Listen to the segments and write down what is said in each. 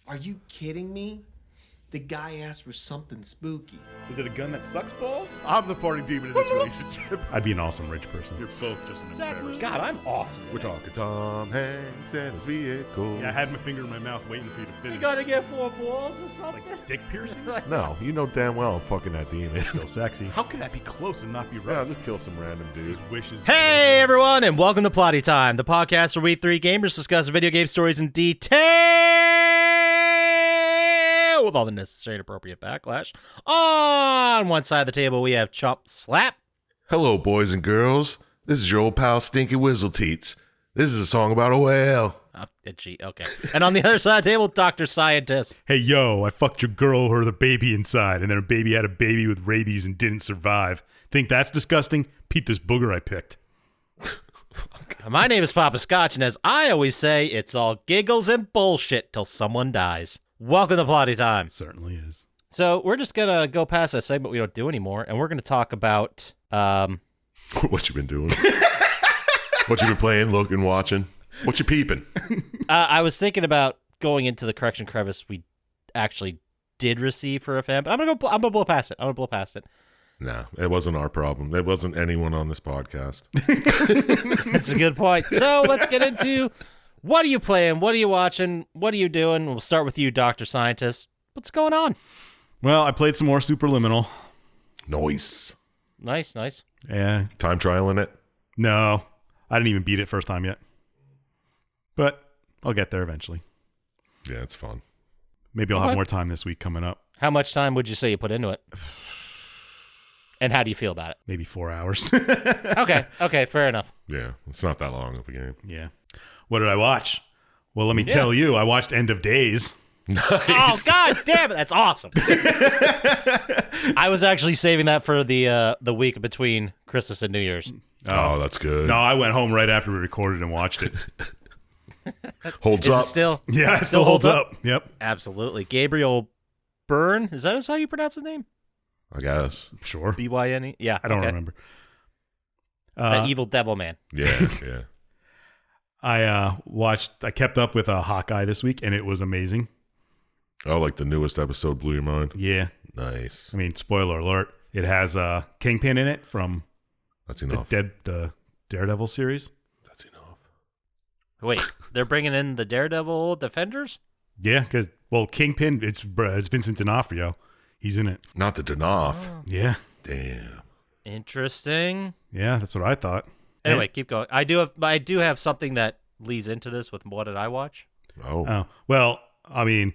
Are you kidding me? The guy asked for something spooky. Is it a gun that sucks balls? I'm the farting demon in this relationship. I'd be an awesome rich person. You're both just an embarrassment. God, I'm awesome. We're talking Tom Hanks and his vehicle. Yeah, I had my finger in my mouth waiting for you to finish. You gotta get 4 balls or something? Like dick piercings? No, you know damn well I'm fucking that demon. Still sexy. How could that be close and not be Yeah, right? just kill some random dude. His wishes. Hey everyone, and welcome to Plotty Time, the podcast where we three gamers discuss video game stories in detail with all the necessary and appropriate backlash. On one side of the table, we have Chump Slap. Hello, boys and girls. This is your old pal Stinky Whizzle-Teats. This is a song about a whale. Oh, itchy. Okay. And on the other side of the table, Dr. Syintist. Hey, yo, I fucked your girl with a baby inside, and then her baby had a baby with rabies and didn't survive. Think that's disgusting? Peep this booger I picked. My name is Poppascotch, and as I always say, it's all giggles and bullshit till someone dies. Welcome to Plotty Time. Certainly is. So we're just going to go past a segment we don't do anymore, and we're going to talk about... What you been doing? What you been playing, looking, watching? What you peeping? I was thinking about going into the correction crevice we actually did receive for a fan, but I'm gonna blow past it. Nah, it wasn't our problem. It wasn't anyone on this podcast. That's a good point. So let's get into what are you playing? What are you watching? What are you doing? We'll start with you, Dr. Syintist. What's going on? Well, I played some more Superliminal. Nice. Nice. Yeah. Time trialing it? No, I didn't even beat it first time yet. But I'll get there eventually. Yeah, it's fun. Maybe I'll Okay. have more time this week coming up. How much time would you say you put into it? And how do you feel about it? Maybe 4 hours. Okay, fair enough. Yeah, it's not that long of a game. Yeah. What did I watch? Well, let me tell you, I watched End of Days. Nice. Oh, god damn it, that's awesome. I was actually saving that for the week between Christmas and New Year's. Oh, that's good. No, I went home right after we recorded and watched it. Holds Is up. it still? Yeah, it still holds up. Yep. Absolutely. Gabriel Byrne, is that how you pronounce his name? I guess. Sure. B-Y-N-E? Yeah. I don't okay. remember. That evil devil man. Yeah, yeah. I kept up with Hawkeye this week, and it was amazing. Oh, like the newest episode blew your mind? Yeah. Nice. I mean, spoiler alert, it has Kingpin in it from That's enough. the Daredevil series. That's enough. Wait, they're bringing in the Daredevil Defenders? Yeah, because, Kingpin, it's Vincent D'Onofrio. He's in it. Not the Danoff. Yeah. Damn. Interesting. Yeah, that's what I thought. Anyway, keep going. I do have something that leads into this with what did I watch? Oh. Well, I mean,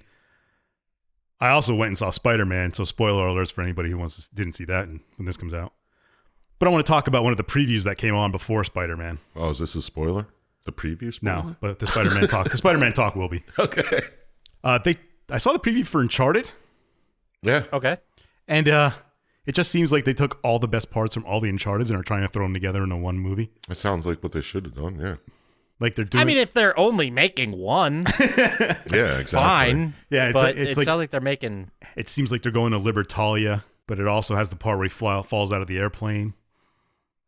I also went and saw Spider-Man, so spoiler alerts for anybody who didn't see that when this comes out. But I want to talk about one of the previews that came on before Spider-Man. Oh, is this a spoiler? The preview spoiler? No, but the Spider-Man talk will be. Okay. I saw the preview for Uncharted, Yeah. Okay. and it just seems like they took all the best parts from all the Uncharteds and are trying to throw them together into one movie. It sounds like what they should have done, yeah. Like they're doing. I mean, if they're only making one, Yeah, exactly. fine. Yeah, but it's it like sounds like they're making... it seems like they're going to Libertalia, but it also has the part where he falls out of the airplane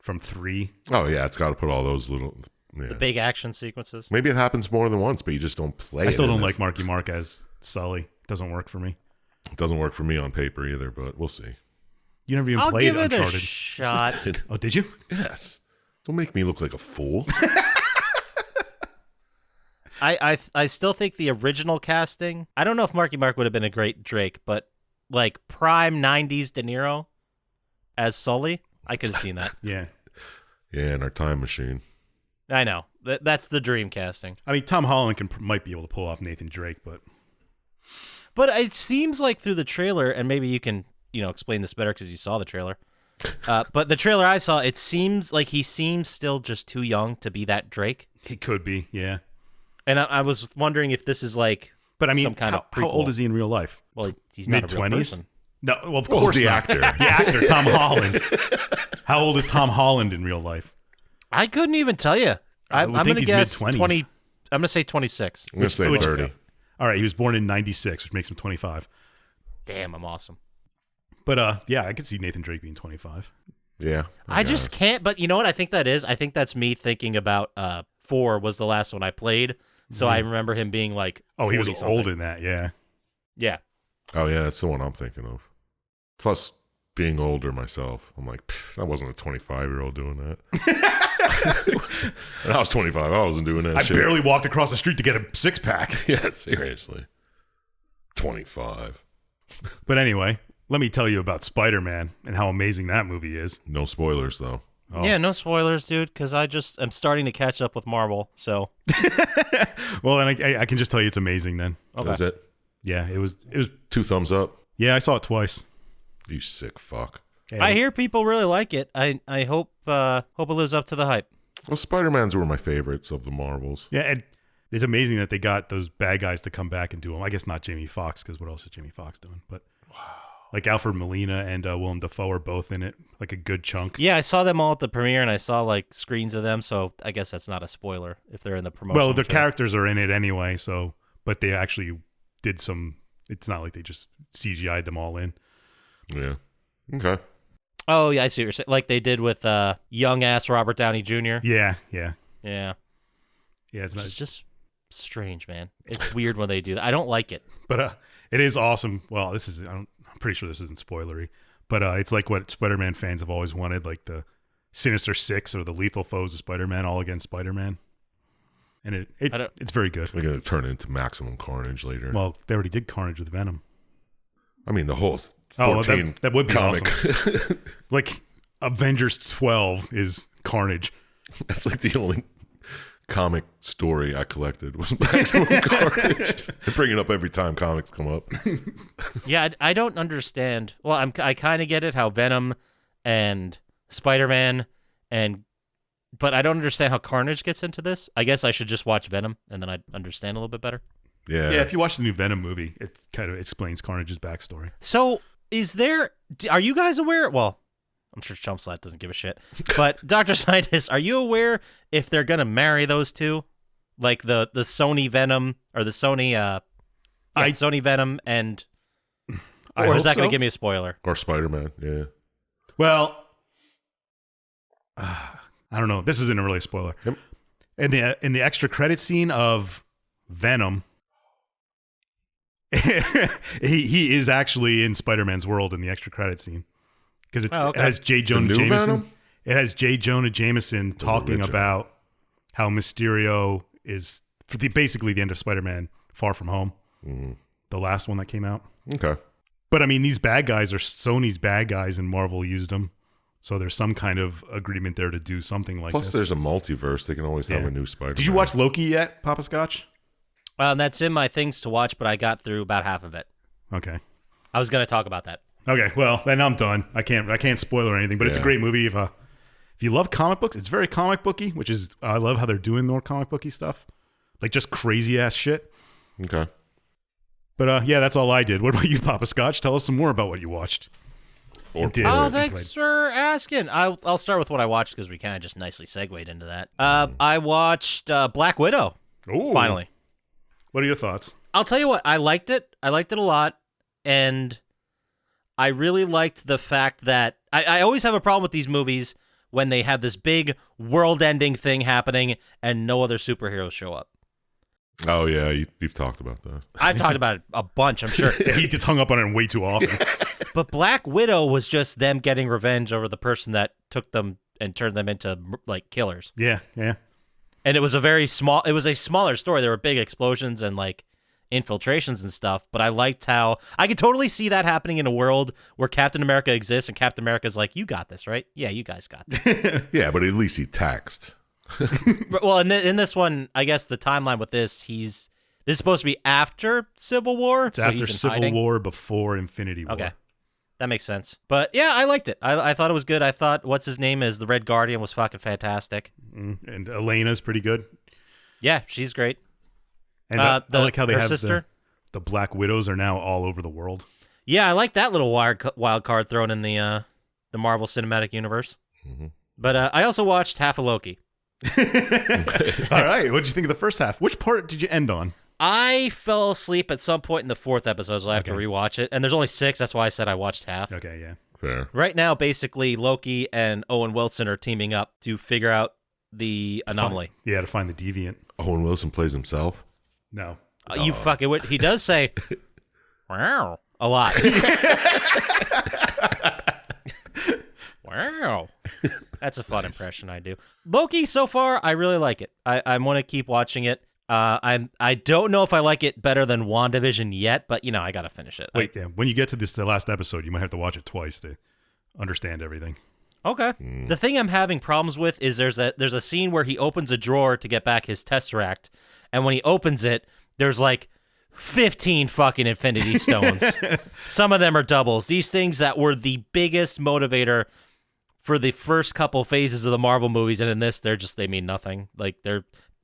from 3. Oh, yeah, it's got to put all those little... Yeah. the big action sequences. Maybe it happens more than once, but you just don't play it. I still in don't this. like Marky Mark as Sully. It doesn't work for me. It doesn't work for me on paper either, but we'll see. You never even I'll played give it Uncharted. a shot. Oh, did you? Yes. Don't make me look like a fool. I still think the original casting, I don't know if Marky Mark would have been a great Drake, but like prime 90s De Niro as Sully, I could have seen that. Yeah. Yeah, in our time machine. I know. That's the dream casting. I mean, Tom Holland might be able to pull off Nathan Drake, but But it seems like through the trailer, and maybe you can, explain this better because you saw the trailer. But the trailer I saw, it seems like he seems still just too young to be that Drake. he could be, yeah. And I was wondering if this is like But I mean, some kind of how old prequel. is he in real life? Well, he's not a real Mid-20s? person. No, well, of Well, course the not. actor. The actor, Tom Holland. How old is Tom Holland in real life? I couldn't even tell you. I I'm would going think to he's guess mid-20s. 20. I'm going to say 26. I'm going to say which- 30. All right, he was born in 96, which makes him 25. Damn, I'm awesome. But yeah, I could see Nathan Drake being 25. Yeah. I just guess. can't. But you know what I think that is? I think that's me thinking about 4 was the last one I played. So I remember him being like, Oh, he was 40-something. old in that, yeah. Yeah. Oh, yeah, that's the one I'm thinking of. Plus, being older myself, I'm like, I wasn't a 25-year-old doing that. And I was 25. I wasn't doing that I shit. barely walked across the street to get a six-pack. Yeah, seriously. 25. But anyway, let me tell you about Spider-Man and how amazing that movie is. No spoilers, though. Oh. Yeah, no spoilers, dude, because I'm starting to catch up with Marvel, so. Well, and I can just tell you it's amazing then. Okay. That's it. Yeah, it was. 2 thumbs up. Yeah, I saw it twice. You sick fuck. Yeah. I hear people really like it. I hope it lives up to the hype. Well, Spider-Man's were my favorites of the Marvels. Yeah, and it's amazing that they got those bad guys to come back and do them. I guess not Jamie Foxx, because what else is Jamie Foxx doing? But like Alfred Molina and Willem Dafoe are both in it, like a good chunk. Yeah, I saw them all at the premiere, and I saw like screens of them, so I guess that's not a spoiler if they're in the promotion. Well, their characters are in it anyway, so but they actually did some. It's not like they just CGI'd them all in. Yeah. Okay. Oh, yeah, I see what you're saying. Like they did with young-ass Robert Downey Jr. Yeah. Yeah. It's not It's just strange, man. It's weird when they do that. I don't like it. But it is awesome. Well, I'm pretty sure this isn't spoilery, but it's like what Spider-Man fans have always wanted, like the Sinister Six or the Lethal Foes of Spider-Man, all against Spider-Man. And it's very good. They're going to turn it into Maximum Carnage later. Well, they already did Carnage with Venom. I mean, the whole 14 that would be comic. awesome. Like Avengers 12 is Carnage. That's like the only comic story I collected was Maximum Carnage. I bring it up every time comics come up. Yeah, I don't understand. Well, I kind of get it how Venom and Spider-Man but I don't understand how Carnage gets into this. I guess I should just watch Venom and then I'd understand a little bit better. Yeah. Yeah, if you watch the new Venom movie, it kind of explains Carnage's backstory. So, are you guys aware? Well, I'm sure Chump Slap doesn't give a shit. But Dr. Syintist, are you aware if they're going to marry those two? Like the Sony Venom or the Sony Sony Venom and or is that going to give me a spoiler? Or Spider-Man, yeah. Well, I don't know. This isn't really a spoiler. Yep. In the extra credit scene of Venom, he is actually in Spider-Man's world in the extra credit scene because it has J. Jonah Jameson. Venom? It has J. Jonah Jameson talking original. about how Mysterio is basically the end of Spider-Man Far From Home, the last one that came out. Okay. But I mean, these bad guys are Sony's bad guys, and Marvel used them. So there's some kind of agreement there to do something like Plus, this. there's a multiverse. They can always have Yeah. a new Spider-Man. Did you watch Loki yet, Poppascotch? That's in my things to watch, but I got through about half of it. Okay. I was going to talk about that. Okay. Well, then I'm done. I can't spoil or anything, but it's a Yeah. great movie. If you love comic books, it's very comic booky, which is I love how they're doing more comic booky stuff, like just crazy ass shit. Okay. But yeah, that's all I did. What about you, Poppascotch? Tell us some more about what you watched. Or did. Oh, Right, thanks for asking. I'll start with what I watched because we kind of just nicely segued into that. I watched Black Widow. Ooh. Finally. What are your thoughts? I'll tell you what, I liked it. I liked it a lot, and I really liked the fact that I always have a problem with these movies when they have this big world-ending thing happening and no other superheroes show up. Oh, yeah. You've talked about that. I've talked about it a bunch, I'm sure. He gets hung up on it way too often. But Black Widow was just them getting revenge over the person that took them and turned them into like killers. Yeah. And it was a smaller story. There were big explosions and like infiltrations and stuff, but I liked how I could totally see that happening in a world where Captain America exists and Captain America's like, you got this, right? Yeah, you guys got this. Yeah, but at least he taxed. Well, in this one, I guess the timeline with this is supposed to be after Civil War. It's after Civil War, before Infinity War. Okay. That makes sense. But yeah, I liked it. I thought it was good. I thought, what's his name is the Red Guardian was fucking fantastic. And Elena's pretty good. Yeah, she's great. And I like how they her have sister. The Black Widows are now all over the world. Yeah, I like that little wild card thrown in the Marvel Cinematic Universe. Mm-hmm. But I also watched half of Loki. All right. What did you think of the first half? Which part did you end on? I fell asleep at some point in the fourth episode, so I have to rewatch it. And there's only 6, that's why I said I watched half. Okay, yeah. Fair. Right now, basically, Loki and Owen Wilson are teaming up to figure out the anomaly. To find the deviant. Owen Wilson plays himself. No. You fucking would. He does say, wow, a lot. Wow. That's a fun impression I do. Loki, so far, I really like it. I want to keep watching it. I don't know if I like it better than WandaVision yet, but, I got to finish it. Wait, when you get to the last episode, you might have to watch it twice to understand everything. Okay. The thing I'm having problems with is there's a scene where he opens a drawer to get back his Tesseract, and when he opens it, there's like 15 fucking Infinity Stones. Some of them are doubles. These things that were the biggest motivator for the first couple phases of the Marvel movies, and in this, they mean nothing. Like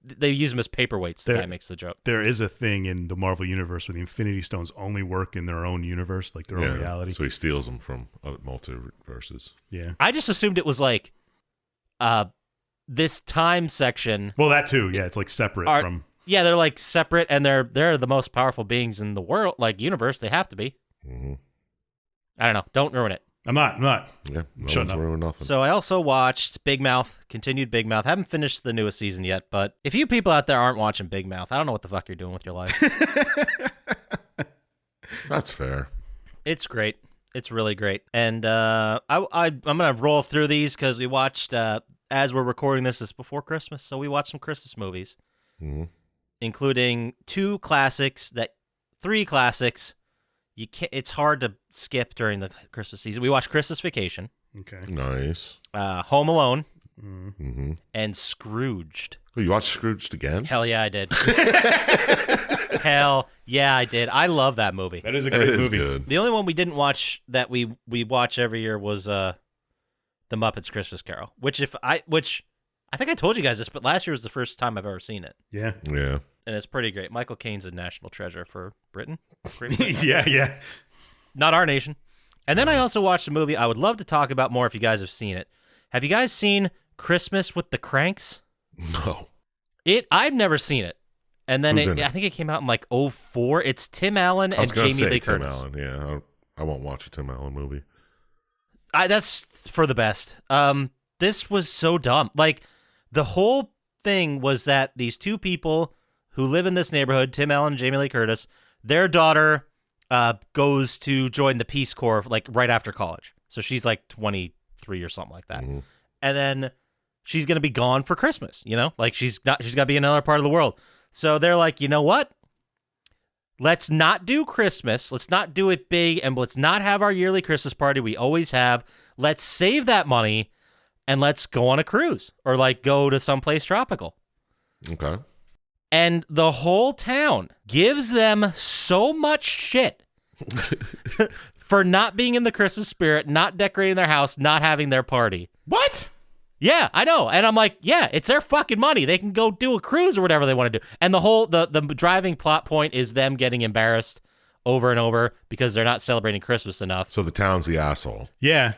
they use them as paperweights. The guy makes the joke. There is a thing in the Marvel universe where the Infinity Stones only work in their own universe, like their own reality. So he steals them from other multiverses. Yeah. I just assumed it was like this time section. Well, that too. Yeah, it's like separate from. Yeah, they're like separate, and they're the most powerful beings in the world, like universe. They have to be. Mm-hmm. I don't know. Don't ruin it. I'm not. Yeah, no Shut one's up. ruining nothing. So I also watched Big Mouth, continued Big Mouth. Haven't finished the newest season yet, but if you people out there aren't watching Big Mouth, I don't know what the fuck you're doing with your life. That's fair. It's great. It's really great. And I'm going to roll through these because we watched, as we're recording this, is before Christmas, so we watched some Christmas movies, including three classics. It's hard to skip during the Christmas season. We watched Christmas Vacation. Okay. Nice. Home Alone. Mm-hmm. And Scrooged. Oh, you watched Scrooged again? Hell yeah, I did. Hell yeah, I did. I love that movie. That is a great movie. Good. The only one we didn't watch that we watch every year was The Muppets Christmas Carol, which I think I told you guys this, but last year was the first time I've ever seen it. Yeah. Yeah. And it's pretty great. Michael Caine's a national treasure for Britain. Yeah. Not our nation. And then I also watched a movie I would love to talk about more if you guys have seen it. Have you guys seen Christmas with the Cranks? No. I've never seen it. And then I think it came out in like 2004. It's Tim Allen and Jamie Lee Curtis. Tim Allen. Yeah, I won't watch a Tim Allen movie. That's for the best. This was so dumb. Like, the whole thing was that these two people who live in this neighborhood, Tim Allen and Jamie Lee Curtis, their daughter goes to join the Peace Corps like right after college. So she's like 23 or something like that. Mm-hmm. And then she's going to be gone for Christmas, Like she's got to be in another part of the world. So they're like, you know what? Let's not do Christmas. Let's not do it big, and let's not have our yearly Christmas party we always have. Let's save that money and let's go on a cruise or like go to someplace tropical. Okay. And the whole town gives them so much shit for not being in the Christmas spirit, not decorating their house, not having their party. What? Yeah, I know. And I'm like, yeah, it's their fucking money. They can go do a cruise or whatever they want to do. And the whole, the driving plot point is them getting embarrassed over and over because they're not celebrating Christmas enough. So the town's the asshole. Yeah.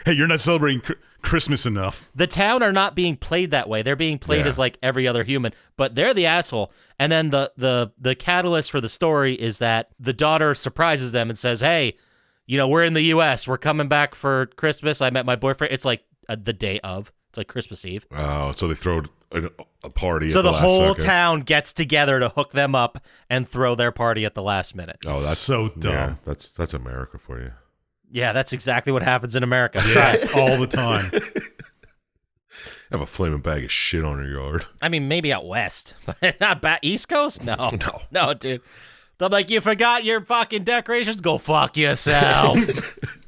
Hey, you're not celebrating Christmas enough. The town are not being played that way. They're being played as like every other human, but they're the asshole. And then the catalyst for the story is that the daughter surprises them and says, hey, we're in the U.S. We're coming back for Christmas. I met my boyfriend. It's like the day of. It's like Christmas Eve. Oh, so they throw a party so at the the last whole second. town gets together to hook them up and throw their party at the last minute. Oh, that's so dumb. Yeah, that's America for you. Yeah, that's exactly what happens in America. Yeah, all the time. Have a flaming bag of shit on your yard. I mean, maybe out west, but not back East Coast? No. No, dude. They're like, you forgot your fucking decorations? Go fuck yourself.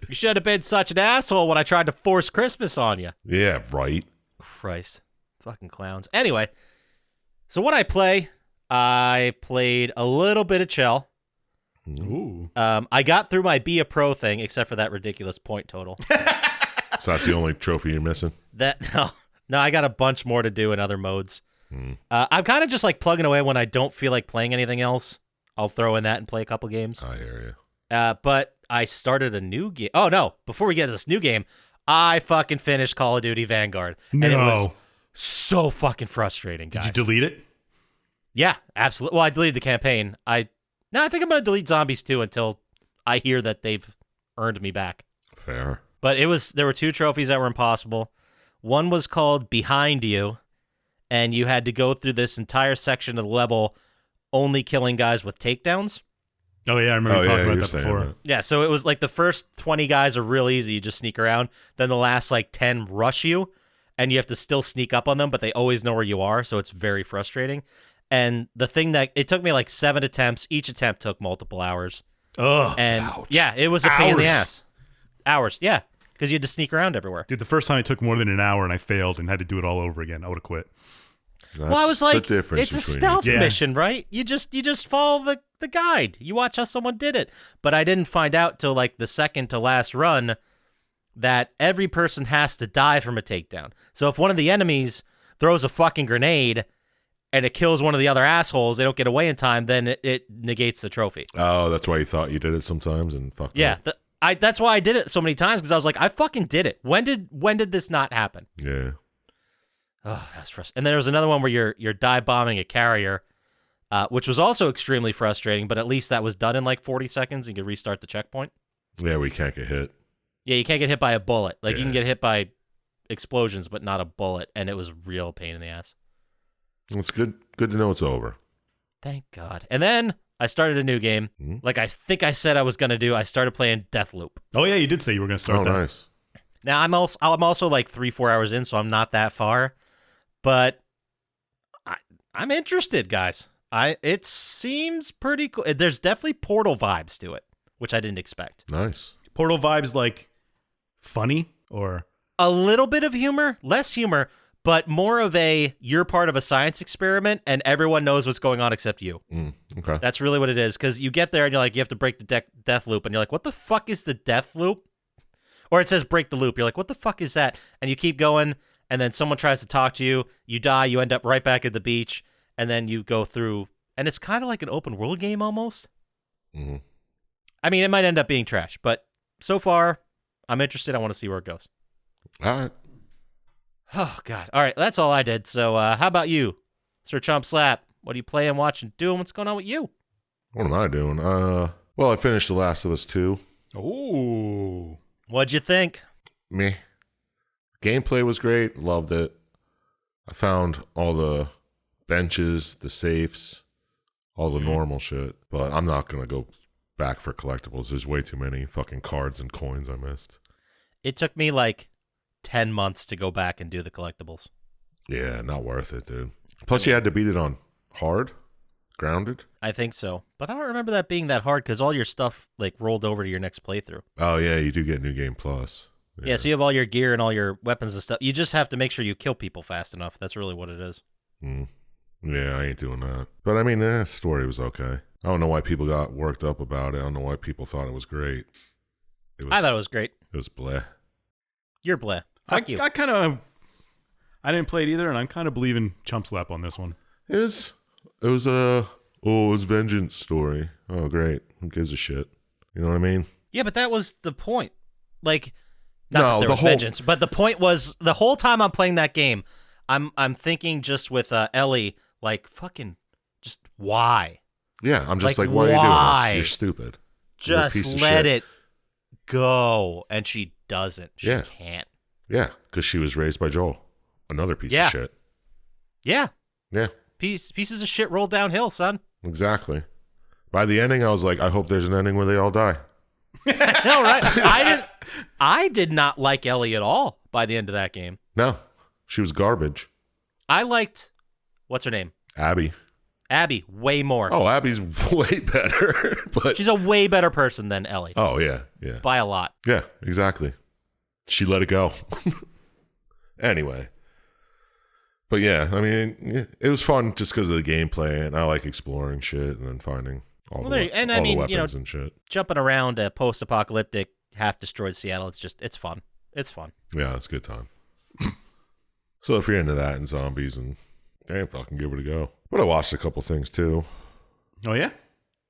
You should have been such an asshole when I tried to force Christmas on you. Yeah, right. Christ. Fucking clowns. Anyway, so what I played a little bit of Chell. Ooh. I got through my Be a Pro thing, except for that ridiculous point total. So that's the only trophy you're missing? No, I got a bunch more to do in other modes. I'm kind of just like plugging away when I don't feel like playing anything else. I'll throw in that and play a couple games. I hear you. But I started a new game. Oh, no. Before we get to this new game, I fucking finished Call of Duty Vanguard. No. And it was so fucking frustrating, guys. Did you delete it? Yeah, absolutely. Well, I deleted the campaign. I think I'm going to delete Zombies too until I hear that they've earned me back. Fair. But there were two trophies that were impossible. One was called Behind You, and you had to go through this entire section of the level only killing guys with takedowns. Oh yeah, I remember you talking about that before. That. Yeah, so it was like the first 20 guys are real easy. You just sneak around. Then the last like 10 rush you, and you have to still sneak up on them, but they always know where you are, so it's very frustrating. And the thing that it took me like 7 attempts. Each attempt took multiple hours. Ugh. And ouch. yeah, it was a pain in the Hours. ass. Hours, yeah, because you had to sneak around everywhere. Dude, the first time it took more than an hour and I failed and had to do it all over again, I would have quit. Well, I was That's like, the difference it's a between stealth Yeah. mission, right? You just follow the guide. You watch how someone did it. But I didn't find out till like the second to last run that every person has to die from a takedown. So if one of the enemies throws a fucking grenade and it kills one of the other assholes, they don't get away in time, then it negates the trophy. Oh, that's why you thought you did it sometimes and fucked Yeah, up. that's why I did it so many times, because I was like, I fucking did it. When did this not happen? Yeah. Oh, that's frustrating. And then there was another one where you're dive bombing a carrier, which was also extremely frustrating, but at least that was done in like 40 seconds. You could restart the checkpoint. Yeah, we can't get hit. Yeah, you can't get hit by a bullet. Like, you can Yeah. get hit by explosions, but not a bullet, and it was a real pain in the ass. It's good to know it's over. Thank God. And then I started a new game. Mhm. Like I think I said I was going to do. I started playing Deathloop. Oh yeah, you did say you were going to start Oh, that. nice. Now, I'm also like 3-4 hours in, so I'm not that far. But I'm interested, guys. It seems pretty cool. There's definitely Portal vibes to it, which I didn't expect. Nice. Portal vibes like funny or A little bit of humor, less humor, but more of a you're part of a science experiment and everyone knows what's going on except you. Okay. That's really what it is, because you get there and you're like, you have to break the death loop, and you're like, what the fuck is the death loop? Or it says break the loop. You're like, what the fuck is that? And you keep going, and then someone tries to talk to you. You die. You end up right back at the beach, and then you go through, and it's kind of like an open world game almost. Mhm. I mean, it might end up being trash, but so far, I'm interested. I want to see where it goes. All right. Oh, God. All right, that's all I did. So how about you, Sir Chump Slap? What are you playing, watching, doing? What's going on with you? What am I doing? Well, I finished The Last of Us 2. ooh. What'd you think? Me. Gameplay was great. Loved it. I found all the benches, the safes, all the normal shit. But I'm not going to go back for collectibles. There's way too many fucking cards and coins I missed. It took me like 10 months to go back and do the collectibles. Yeah, not worth it, dude. Plus, you had to beat it on hard, grounded. I think so. But I don't remember that being that hard because all your stuff like rolled over to your next playthrough. Oh, yeah, you do get New Game Plus. Yeah, so you have all your gear and all your weapons and stuff. You just have to make sure you kill people fast enough. That's really what it is. Yeah, I ain't doing that. But I mean, the story was okay. I don't know why people got worked up about it. I don't know why people thought it was great. I thought it was great. It was bleh. You're bleh. Fuck you. I didn't play it either, and I'm kind of believing Chump Slap on this one. It was a vengeance story. Oh, great. Who gives a shit? You know what I mean? Yeah, but that was the point. Like, not No, that there the was whole- vengeance, but the point was the whole time I'm playing that game, I'm thinking just with Ellie, like, fucking, just why? Yeah, I'm just Like, like, why are you doing why? this? You're stupid. You're a piece Just of let shit. it go. And she doesn't. She Yeah. can't. Yeah, because she was raised by Joel. Another piece Yeah. of shit. Yeah. Yeah, Pieces of shit roll downhill, son. exactly. By the ending, I was like, I hope there's an ending where they all die. No, right? I did not like Ellie at all by the end of that game. No, she was garbage. I liked, what's her name? Abby. Abby, way more. Oh, Abby's way better. But She's a way better person than Ellie. oh, yeah. By a lot. Yeah, exactly. She let it go. Anyway. But yeah, I mean, it was fun just because of the gameplay, and I like exploring shit and then finding all the weapons and shit. Jumping around a post-apocalyptic, half-destroyed Seattle, it's fun. It's fun. Yeah, it's a good time. So if you're into that and zombies, and damn, fucking give it a go. But I watched a couple things too. Oh yeah.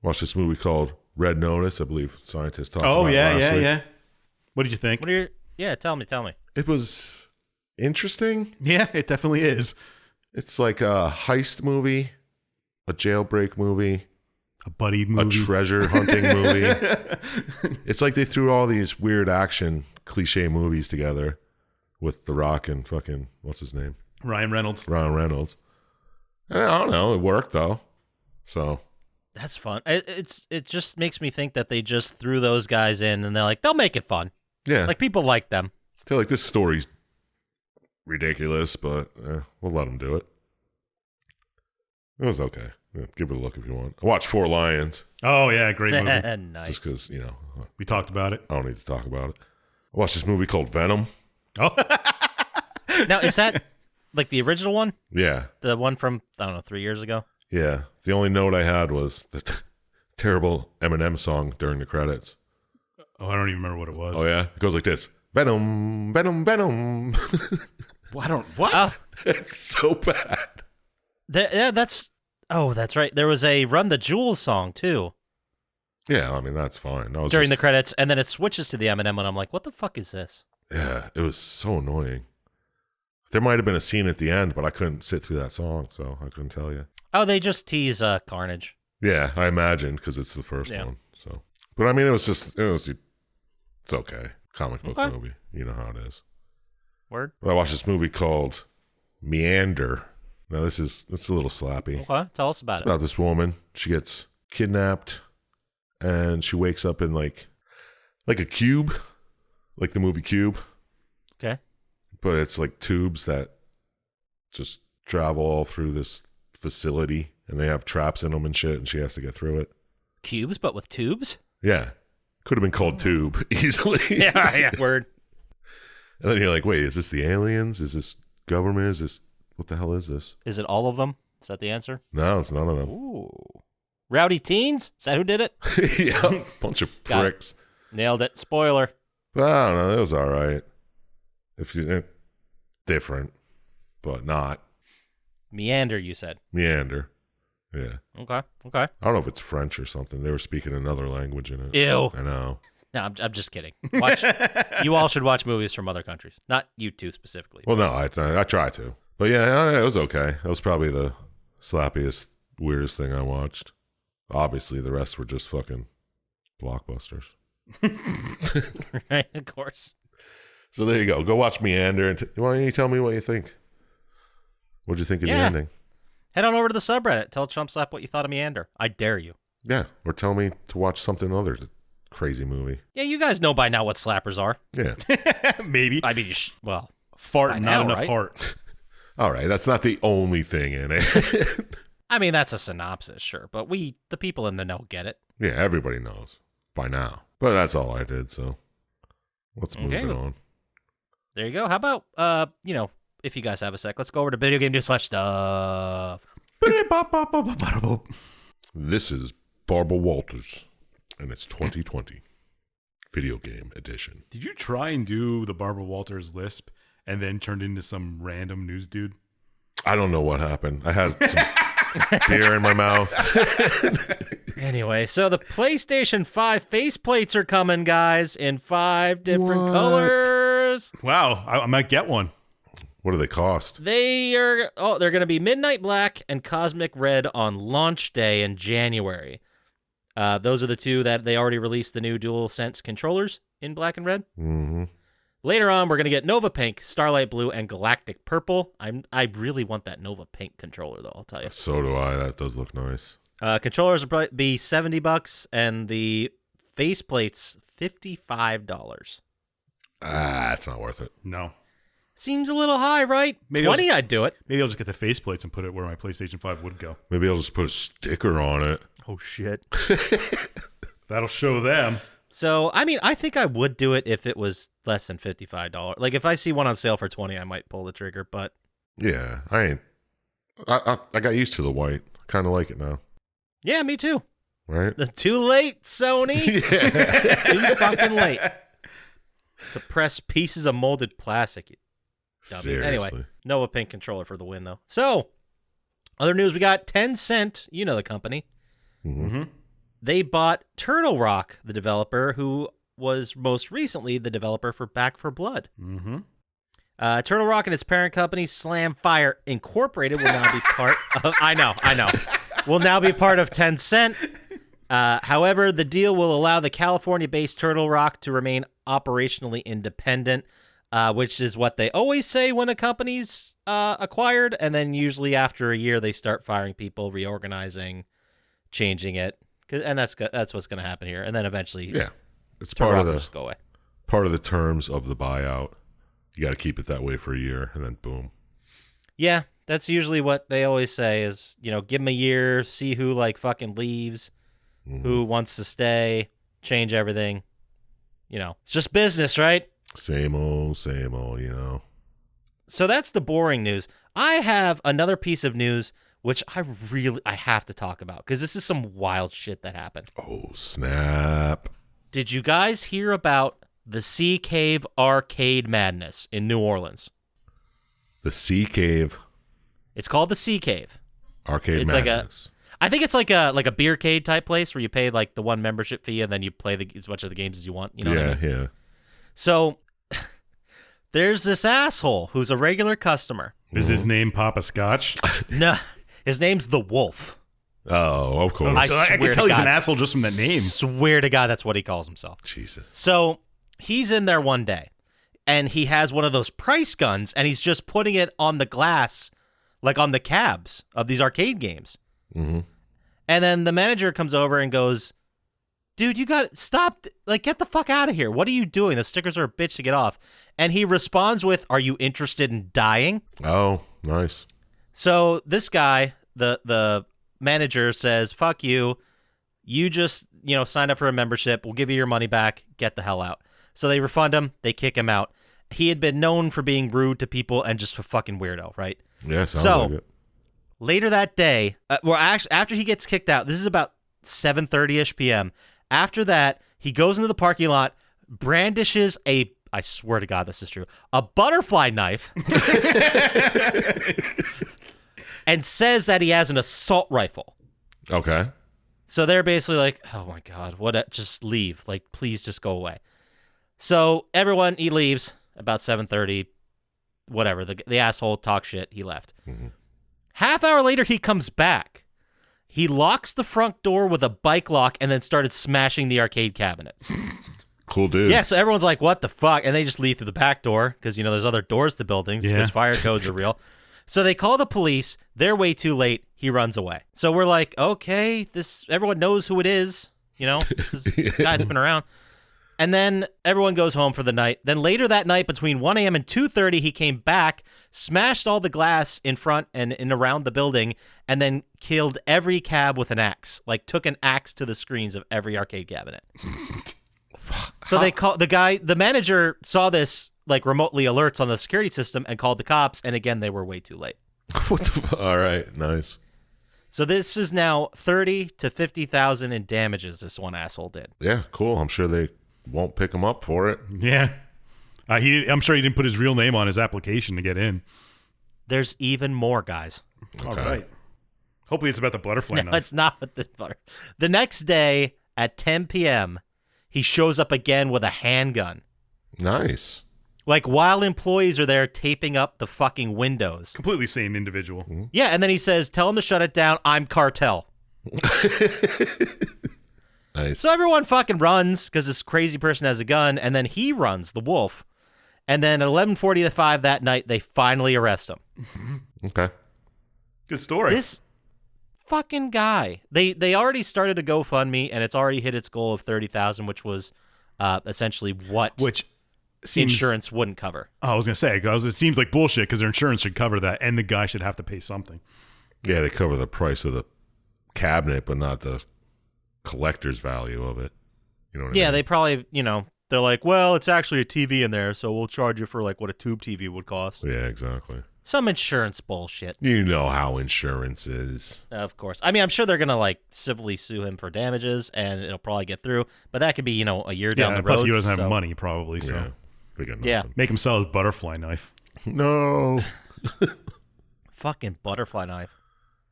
Watched this movie called Red Notice. I believe Syintist talked about it last week. yeah. What did you think? Tell me. It was interesting. Yeah, it definitely is. It's like a heist movie, a jailbreak movie, A buddy movie. a treasure hunting movie. It's like they threw all these weird action cliche movies together with The Rock and fucking, what's his name? Ryan Reynolds. And I don't know. It worked though. So That's fun. It just makes me think that they just threw those guys in and they're like, they'll make it fun. yeah, Like, people like them. I feel like this story's ridiculous, but we'll let them do it. It was okay. Yeah, give it a look if you want. I watched Four Lions Oh, yeah, great movie. Nice. just because, We talked about it. I don't need to talk about it. I watched this movie called Venom. Oh, Now, is that like the original one? Yeah. The one from, I don't know, 3 years ago? Yeah. The only note I had was the terrible Eminem song during the credits. I don't even remember what it was. Oh, yeah? It goes like this. Venom, Venom, Venom. Well, I don't. What? Oh. It's so bad. That's right. There was a Run the Jewels song, too, Yeah, I mean, that's fine. during the credits, and then it switches to the Eminem, and I'm like, what the fuck is this? Yeah, it was so annoying. There might have been a scene at the end, but I couldn't sit through that song, so I couldn't tell you. Oh, they just tease Carnage. Yeah, I imagine, because it's the first Yeah. one. So, but I mean, it's okay. Comic book Okay. movie. You know how it is. Word? I watched this movie called Meander. Now, it's a little slappy. Okay, tell us about It's it. about this woman. She gets kidnapped, and she wakes up in like a cube, like the movie Cube. Okay. But it's like tubes that just travel all through this facility, and they have traps in them and shit, and she has to get through it. Cubes, but with tubes? Yeah. Could have been called Tube easily. Yeah. Word. And then you're like, wait, is this the aliens? Is this government? Is this, what the hell is this? Is it all of them? Is that the answer? No, it's none of them. Ooh. Rowdy Teens? Is that who did it? Yeah, bunch of Got it. pricks. Nailed it. Spoiler. But I don't know. It was all right. Different, but not. Meander, you said. Meander. Yeah. Okay. I don't know if it's French or something. They were speaking another language in it. Ew. I know. No, I'm just kidding. You all should watch movies from other countries. Not you two specifically. Well, no, I try to. But yeah, it was okay. That was probably the slappiest, weirdest thing I watched. Obviously, the rest were just fucking blockbusters. Right, of course. So there you go. Go watch Meander. And why don't you tell me what you think? What'd you think of the Yeah. ending? Head on over to the subreddit. Tell Chump Slap what you thought of Meander. I dare you. Yeah. Or tell me to watch something other crazy movie. Yeah, you guys know by now what slappers are. Yeah. Maybe. I mean, well, Fart, by not now, enough right? heart. All right. That's not the only thing in it. I mean, that's a synopsis, sure, but the people in the know, get it. Yeah. Everybody knows by now. But that's all I did. So let's move Okay, it well- on. There you go. How about, if you guys have a sec, let's go over to video game news / stuff. This is Barbara Walters, and it's 2020 video game edition. Did you try and do the Barbara Walters lisp and then turned into some random news dude? I don't know what happened. I had some beer in my mouth. Anyway, so the PlayStation 5 faceplates are coming, guys, in 5 different What? colors. Wow, I might get one. What do they cost? They're going to be Midnight Black and Cosmic Red on launch day in January. Those are the two that they already released the new DualSense controllers in black and red. Mm-hmm. Later on, we're going to get Nova Pink, Starlight Blue, and Galactic Purple. I really want that Nova Pink controller, though, I'll tell you. So do I. That does look nice. Controllers will probably be $70, and the faceplates $55. That's not worth it. No. Seems a little high, right? Maybe 20, I'd do it. Maybe I'll just get the faceplates and put it where my PlayStation 5 would go. Maybe I'll just put a sticker on it. Oh, shit. That'll show them. So, I mean, I think I would do it if it was less than $55. Like, if I see one on sale for 20, I might pull the trigger, but... Yeah, I got used to the white. I kind of like it now. Yeah, me too. Right? Too late, Sony. Yeah. Too fucking late. To press pieces of molded plastic. You dummy. Seriously. Anyway, Nova Pink controller for the win, though. So, other news, we got Tencent, you know the company. Mm-hmm. They bought Turtle Rock, the developer, who was most recently the developer for Back 4 Blood. Mm-hmm. Turtle Rock and its parent company, Slamfire Incorporated, will now be part of... I know. Will now be part of Tencent. However, the deal will allow the California-based Turtle Rock to remain operationally independent. which is what they always say when a company's acquired, and then usually after a year they start firing people, reorganizing, changing it, and that's what's going to happen here. And then eventually, Yeah, it's part of just go away. Part of the terms of the buyout. You got to keep it that way for a year, and then boom. Yeah, that's usually what they always say is, give them a year, see who like fucking leaves, who wants to stay, change everything. It's just business, right? Same old, So that's the boring news. I have another piece of news which I have to talk about because this is some wild shit that happened. Oh, snap. Did you guys hear about the Sea Cave Arcade Madness in New Orleans? The Sea Cave. It's called the Sea Cave. Arcade Madness. I think it's like a beer cade type place where you pay like the one membership fee and then you play as much of the games as you want. You know what I mean? Yeah. So there's this asshole who's a regular customer. Is his name Poppascotch? No, his name's the Wolf. Oh, of course. I I swear can to tell he's an God. asshole just from that name. Swear to God, that's what he calls himself. Jesus. So he's in there one day, and he has one of those price guns, and he's just putting it on the glass, like on the cabs of these arcade games. Mm-hmm. And then the manager comes over and goes, dude, you got stopped. Like, get the fuck out of here. What are you doing? The stickers are a bitch to get off. And he responds with, are you interested in dying? Oh, nice. So this guy, the manager says, fuck you. You just, signed up for a membership. We'll give you your money back. Get the hell out. So they refund him. They kick him out. He had been known for being rude to people and just a fucking weirdo, right? Yeah, sounds like it. Later that day, after he gets kicked out, this is about 7:30ish p.m. After that, he goes into the parking lot, brandishes I swear to God this is true, a butterfly knife, and says that he has an assault rifle. Okay. So they're basically like, oh my God, just leave. Like, please just go away. So everyone, he leaves about 7:30, whatever. The asshole talks shit. He left. Mm-hmm. Half hour later, he comes back. He locks the front door with a bike lock and then started smashing the arcade cabinets. Cool dude. Yeah, so everyone's like, what the fuck? And they just leave through the back door because, there's other doors to buildings because fire codes are real. So they call the police. They're way too late. He runs away. So we're like, okay, everyone knows who it is. This guy's been around. And then everyone goes home for the night. Then later that night, between 1 a.m. and 2:30, he came back, smashed all the glass in front and around the building, and then killed every cab with an axe. Like, took an axe to the screens of every arcade cabinet. So they call the manager saw this, like, remotely alerts on the security system and called the cops. And again, they were way too late. What the All right, nice. So this is now $30,000 to $50,000 in damages this one asshole did. Yeah, cool. I'm sure they won't pick him up for it. Yeah. I'm sure he didn't put his real name on his application to get in. There's even more, guys. Okay. All right. Hopefully it's about the butterfly No, knife. it's not with the butter. The next day at 10 p.m., he shows up again with a handgun. Nice. Like, while employees are there taping up the fucking windows. Completely sane individual. Mm-hmm. Yeah, and then he says, tell him to shut it down. I'm cartel. Nice. So everyone fucking runs because this crazy person has a gun, and then he runs, the wolf. And then at 11:45 that night, they finally arrest him. Okay. Good story. This fucking guy. They already started a GoFundMe, and it's already hit its goal of $30,000, which was essentially what Which seems, insurance wouldn't cover. I was going to say, because it seems like bullshit because their insurance should cover that, and the guy should have to pay something. Yeah, they cover the price of the cabinet, but not the collector's value of it. You know what I Yeah, mean? they probably, they're like, well, it's actually a TV in there, so we'll charge you for like what a tube TV would cost. Yeah, exactly. Some insurance bullshit. You know how insurance is. Of course. I mean, I'm sure they're going to like civilly sue him for damages and it'll probably get through, but that could be, a year down the road. Plus he doesn't have money probably, so Yeah. They got Yeah. nothing. make him sell his butterfly knife. No. Fucking butterfly knife.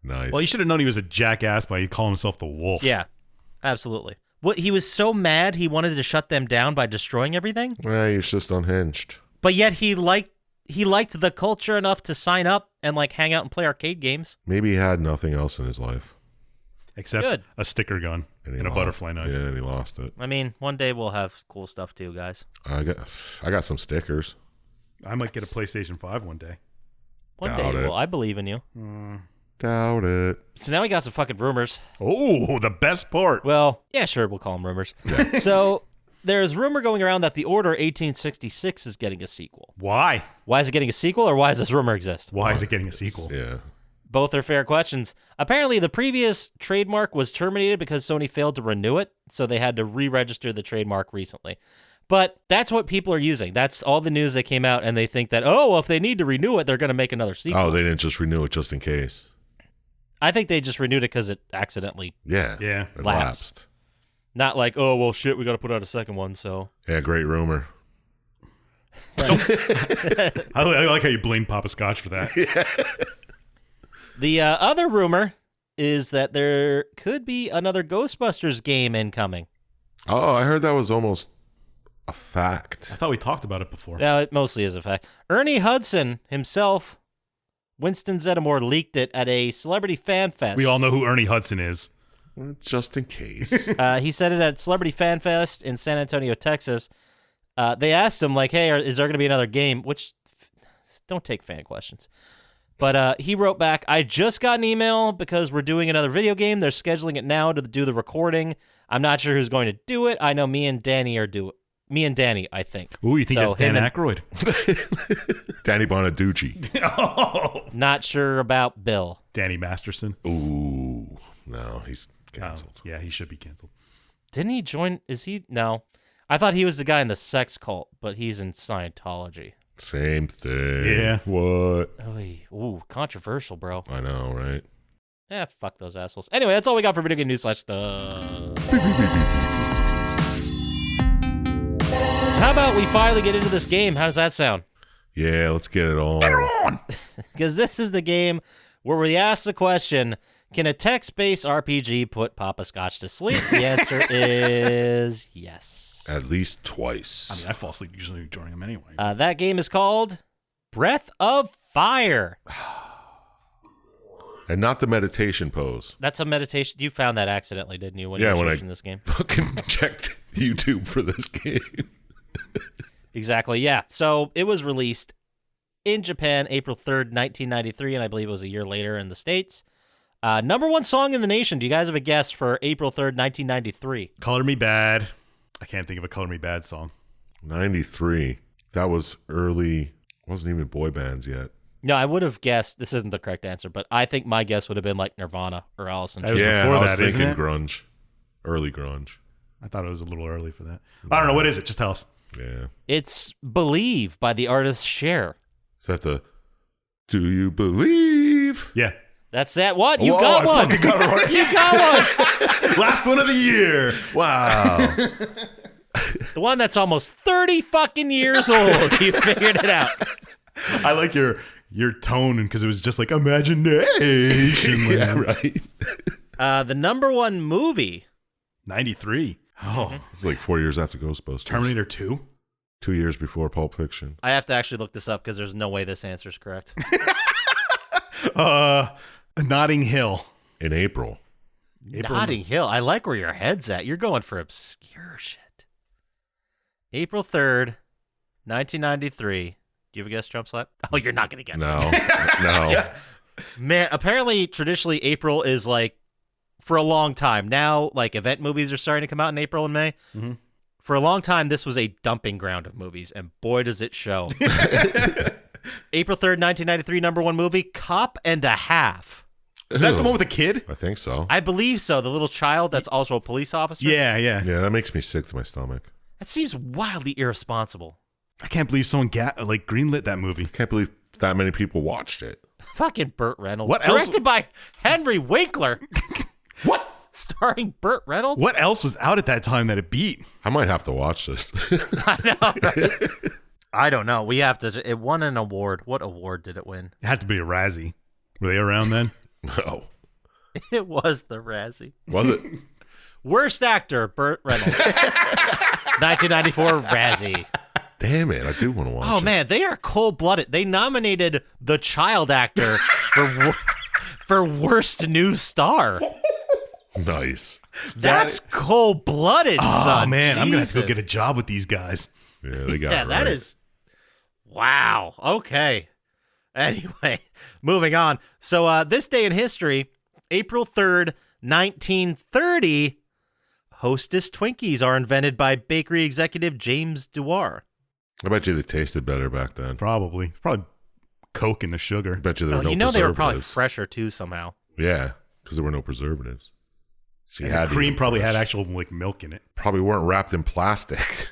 Nice. Well, you should have known he was a jackass by calling himself the wolf. Yeah, absolutely. What, he was so mad he wanted to shut them down by destroying everything, Yeah, he's just unhinged. but yet he liked the culture enough to sign up and like hang out and play arcade games. Maybe he had nothing else in his life. Except Good. a sticker gun And and a butterfly knife. Yeah, and he lost it. I mean, one day we'll have cool stuff too, guys. I got some stickers. I might get a PlayStation 5 one day. One Doubt day, it. well, I believe in you. Doubt it. So now we got some fucking rumors. Oh, the best part. Well, yeah, sure, we'll call them rumors. So there's rumor going around that The Order 1866 is getting a sequel. Why? Why is it getting a sequel, or why does this rumor exist? Why is it getting a sequel? Yeah. Both are fair questions. Apparently, the previous trademark was terminated because Sony failed to renew it, so they had to re-register the trademark recently. But that's what people are using. That's all the news that came out, and they think that, oh, well, if they need to renew it, they're going to make another sequel. Oh, they didn't just renew it just in case. I think they just renewed it because it accidentally, Yeah. Yeah. It Lapsed. lapsed. not like, oh, well, shit, we got to put out a second one, so. Yeah, great rumor. I like how you blame Poppascotch for that. The other rumor is that there could be another Ghostbusters game incoming. Oh, I heard that was almost a fact. I thought we talked about it before. Now, it mostly is a fact. Ernie Hudson himself, Winston Zeddemore, leaked it at a celebrity fan fest. We all know who Ernie Hudson is. Well, just in case. He said it at Celebrity Fan Fest in San Antonio, Texas. They asked him, like, hey, is there going to be another game? Which, don't take fan questions. But he wrote back, I just got an email because we're doing another video game. They're scheduling it now to do the recording. I'm not sure who's going to do it. I know me and Danny, I think. Ooh, you think So that's Dan him and- Aykroyd? Danny Bonaducci. Oh. Not sure about Bill. Danny Masterson. Ooh. No, he's canceled. Yeah, he should be canceled. Didn't he join? Is he? No. I thought he was the guy in the sex cult, but he's in Scientology. Same thing. Yeah. What? Oy, ooh, controversial, bro. I know, right? Yeah, fuck those assholes. Anyway, that's all we got for video game news / stuff. How about we finally get into this game? How does that sound? Yeah, let's get it on. Because this is the game where we ask the question, can a text-based RPG put Poppascotch to sleep? The answer is yes. At least twice. I mean, I fall asleep usually during them anyway. That game is called Breath of Fire. And not the meditation pose. That's a meditation. You found that accidentally, didn't you, when you were searching this game? Fucking checked YouTube for this game. Exactly, yeah. So it was released in Japan April 3rd, 1993, and I believe it was a year later in the States. Number one song in the nation. Do you guys have a guess for April 3rd, 1993? Color Me Bad. I can't think of a Color Me Bad song. 93. That was early. Wasn't even boy bands yet. No, I would have guessed. This isn't the correct answer, but I think my guess would have been like Nirvana or Alice in That was Chains. Yeah, before I was that, isn't thinking it? grunge. Early grunge. I thought it was a little early for that. I don't know. What is it? Just tell us. Yeah. It's Believe by the artist Cher. Is that the Do You Believe? Yeah. That's that one. You Whoa, got I one. fucking got it right. You got one. Last one of the year. Wow. The one that's almost 30 fucking years old. You figured it out. I like your tone because it was just like imagination. Yeah, right. The number one movie. 93. Oh. It's like 4 years after Ghostbusters. Terminator 2? 2 years before Pulp Fiction. I have to actually look this up because there's no way this answer is correct. Notting Hill. In April. Notting Hill. I like where your head's at. You're going for obscure shit. April 3rd, 1993. Do you have a guess, Chump Slap? Oh, you're not going to get it. No. No. Man, apparently, traditionally, April is like, for a long time. Now, like, event movies are starting to come out in April and May. Mm-hmm. For a long time, this was a dumping ground of movies, and boy, does it show. April 3rd, 1993, number one movie, Cop and a Half. Is that the one with the kid? I think so. I believe so. The little child that's also a police officer. Yeah, yeah. Yeah, that makes me sick to my stomach. That seems wildly irresponsible. I can't believe someone greenlit that movie. Can't believe that many people watched it. Fucking Burt Reynolds. What else- Directed by Henry Winkler. What? Starring Burt Reynolds? What else was out at that time that it beat? I might have to watch this. I know, right? I don't know. We have to. It won an award. What award did it win? It had to be a Razzie. Were they around then? No. It was the Razzie. Was it? Worst actor, Burt Reynolds. 1994 Razzie. Damn it. I do want to watch it. Oh, man. They are cold-blooded. They nominated the child actor for worst new star. Nice. That's cold-blooded, Oh, son. man. I'm going to have to go Jesus. get a job with these guys. Yeah, they got Yeah, it that right. is... Wow. Okay. Anyway, moving on. So this day in history, April 3rd, 1930, Hostess Twinkies are invented by bakery executive James Dewar. I bet you they tasted better back then. Probably Coke in the sugar. I bet you there were no you know they were probably preservatives. fresher too somehow. Yeah, because there were no preservatives. So you And had the to cream eat probably fresh. had actual like milk in it. Probably weren't wrapped in plastic.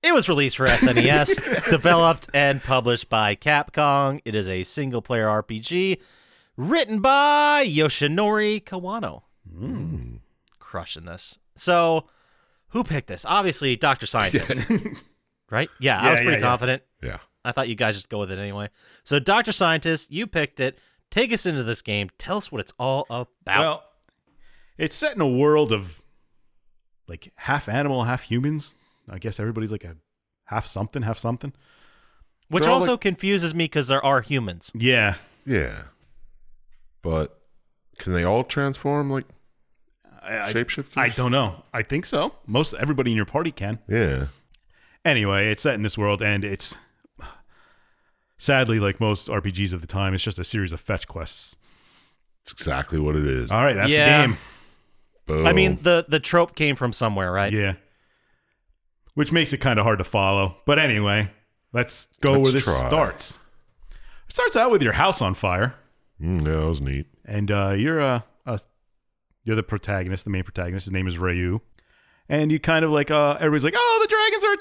It was released for SNES, developed and published by Capcom. It is a single-player RPG written by Yoshinori Kawano. Crushing this. So, who picked this? Obviously, Dr. Syintist. Right? Yeah, I was pretty confident. Yeah. I thought you guys just go with it anyway. So, Dr. Syintist, you picked it. Take us into this game. Tell us what it's all about. Well, it's set in a world of like half animal, half humans. I guess everybody's like a half something. Which they're all also confuses me because there are humans. Yeah. Yeah. But can they all transform like shapeshifters? I don't know. I think so. Everybody in your party can. Yeah. Anyway, it's set in this world, and it's sadly, like most RPGs of the time, it's just a series of fetch quests. It's exactly what it is. All right, that's Yeah. the game. Boom. I mean, the trope came from somewhere, right? Yeah. Which makes it kind of hard to follow. But anyway, let's go where this try. starts. It starts out with your house on fire, Yeah, that was neat. and you're the protagonist, the main protagonist. His name is Ryu. And you kind of like, everybody's like, oh, the dragons are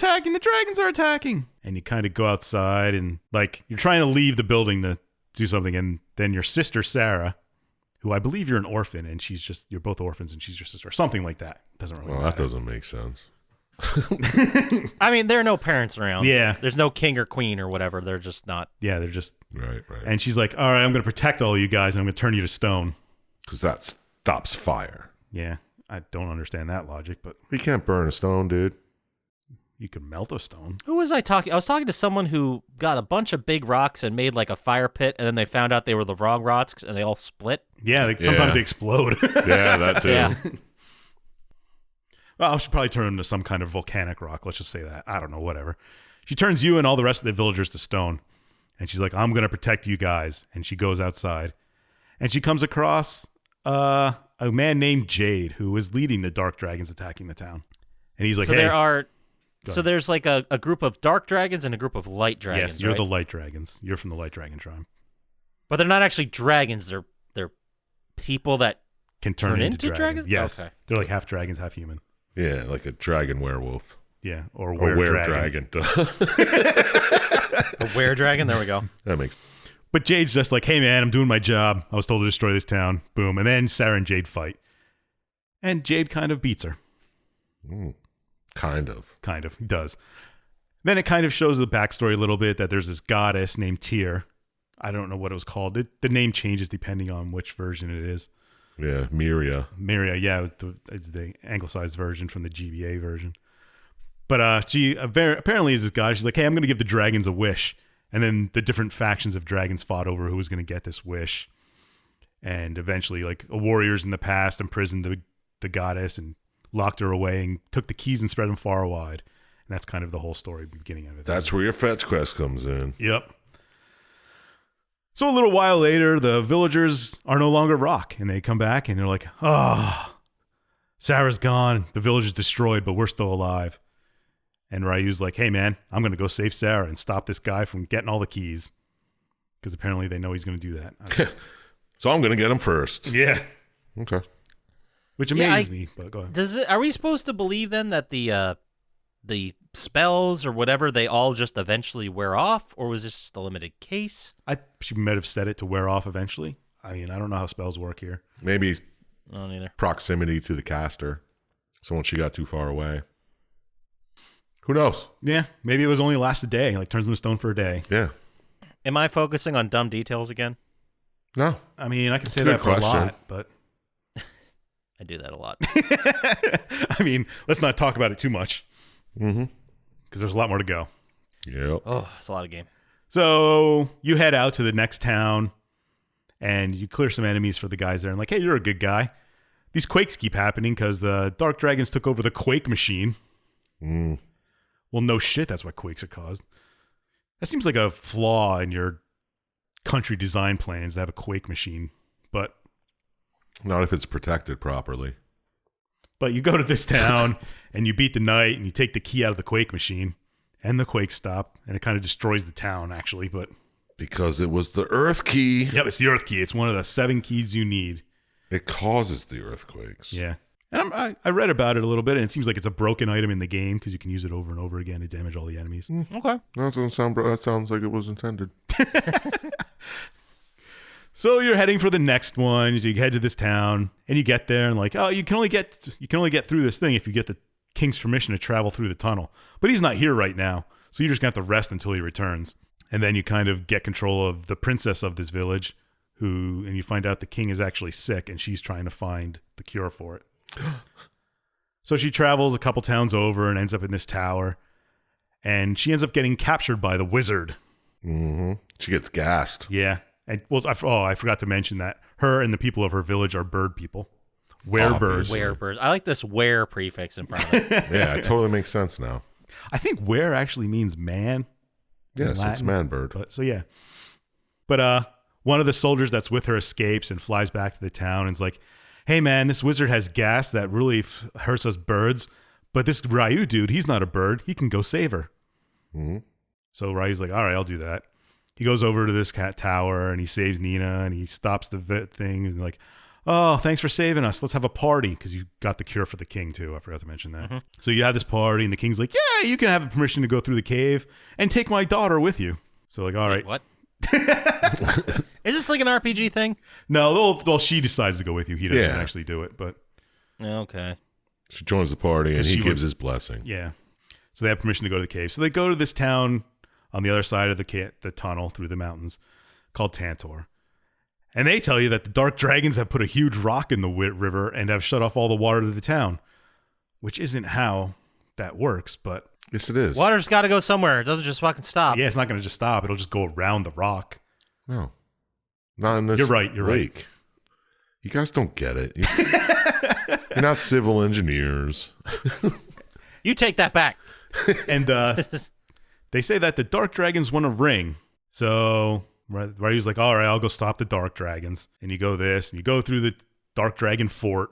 attacking. And you kind of go outside and like, you're trying to leave the building to do something. And then your sister, Sarah, who I believe you're an orphan and you're both orphans and she's your sister or something like that. Doesn't really Well, matter. that doesn't make sense. I mean, there are no parents around. Yeah. There's no king or queen or whatever. They're just not. Yeah, they're just, Right. and she's like, all right, I'm going to protect all you guys and I'm going to turn you to stone. Because that stops fire. Yeah, I don't understand that logic, but You can't burn a stone, dude. you could melt a stone. Who was I talking? I was talking to someone who got a bunch of big rocks and made like a fire pit, and then they found out they were the wrong rocks and they all split. Yeah, sometimes Yeah. they explode. Yeah, that too. Yeah. Well, I should probably turn them to some kind of volcanic rock. Let's just say that. I don't know, whatever. She turns you and all the rest of the villagers to stone. And she's like, I'm going to protect you guys. And she goes outside. And she comes across a man named Jade, who is leading the dark dragons attacking the town. And he's like, So hey. there's like a group of dark dragons and a group of light dragons. Yes, you're right? the light dragons. You're from the light dragon tribe. But they're not actually dragons. They're people that Can turn into dragons? Yes. Okay. They're like half dragons, half human. Yeah, like a dragon werewolf. Yeah. Or Or were-dragon. a were dragon. There we go. That makes But Jade's just like, hey, man, I'm doing my job. I was told to destroy this town. Boom. And then Sarah and Jade fight. And Jade kind of beats her. kind of. Kind of. He does. Then it kind of shows the backstory a little bit that there's this goddess named Tyr. I don't know what it was called. The name changes depending on which version it is. Yeah, Miria. Miria, yeah. It's the anglicized version from the GBA version. But she apparently is this goddess. She's like, hey, I'm going to give the dragons a wish. And then the different factions of dragons fought over who was going to get this wish. And eventually, like, warriors in the past imprisoned the goddess and locked her away and took the keys and spread them far and wide. And that's kind of the whole story beginning of it. That's where your fetch quest comes in. Yep. So a little while later, the villagers are no longer rock. And they come back and they're like, Sarah's gone. The village is destroyed, but we're still alive. And Ryu's like, hey, man, I'm going to go save Sarah and stop this guy from getting all the keys. Because apparently they know he's going to do that. So I'm going to get him first. Yeah. Okay. Which amazes me. But go ahead. Are we supposed to believe then that the spells or whatever, they all just eventually wear off, or was this just a limited case? She might have set it to wear off eventually. I mean, I don't know how spells work here. Maybe I don't either. proximity to the caster. So once she got too far away. Who knows? Yeah. Maybe it was only last a day. Like turns them to stone for a day. Yeah. Am I focusing on dumb details again? No. I mean, I can say a that good for question. a lot, but I do that a lot. I mean, let's not talk about it too much. Mm-hmm. Because there's a lot more to go. Yep. Oh, it's a lot of game. So you head out to the next town and you clear some enemies for the guys there and like, hey, you're a good guy. These quakes keep happening because the dark dragons took over the quake machine. Well, no shit, that's why quakes are caused. That seems like a flaw in your country design plans to have a quake machine, but Not if it's protected properly. you go to this town and you beat the knight and you take the key out of the quake machine and the quakes stop and it kind of destroys the town actually, but Because it was the earth key. yep, it's the earth key. It's one of the 7 keys you need. It causes the earthquakes. Yeah. And I read about it a little bit and it seems like it's a broken item in the game because you can use it over and over again to damage all the enemies. Okay. That sounds like it was intended. So you're heading for the next one. So you head to this town, and you get there, and like, oh, you can only get through this thing if you get the king's permission to travel through the tunnel. But he's not here right now, so you're just gonna have to rest until he returns. And then you kind of get control of the princess of this village, and you find out the king is actually sick, and she's trying to find the cure for it. So she travels a couple towns over and ends up in this tower, and she ends up getting captured by the wizard. Mm-hmm. She gets gassed. Yeah. And well, I forgot to mention that her and the people of her village are bird people. Werebirds. Obviously. Werebirds. I like this were prefix in front of it. Yeah, it totally makes sense now. I think were actually means man. in Yes, it's Latin. man bird. But, so yeah. But one of the soldiers that's with her escapes and flies back to the town and is like, hey man, this wizard has gas that really hurts us birds. But this Ryu dude, he's not a bird. He can go save her. Mm-hmm. So Ryu's like, all right, I'll do that. He goes over to this cat tower and he saves Nina and he stops the thing and like, oh, thanks for saving us. Let's have a party because you got the cure for the king too. I forgot to mention that. Mm-hmm. So you have this party and the king's like, yeah, you can have permission to go through the cave and take my daughter with you. So like, all right. Wait, what? Is this like an RPG thing? No, well, she decides to go with you. He doesn't Yeah. actually do it, but Okay. She joins the party and 'Cause he she gives would- his blessing. yeah. So they have permission to go to the cave. So they go to this town on the other side of the tunnel through the mountains called Tantor. And they tell you that the dark dragons have put a huge rock in the river and have shut off all the water to the town, which isn't how that works, but Yes, it is. Water's got to go somewhere. It doesn't just fucking stop. yeah, it's not going to just stop. It'll just go around the rock. No. Not in this You're right, you're right. lake. You guys don't get it. You're not civil engineers. You take that back. And they say that the dark dragons want a ring. So Ryu's like, all right, I'll go stop the dark dragons. And you go this, and you go through the dark dragon fort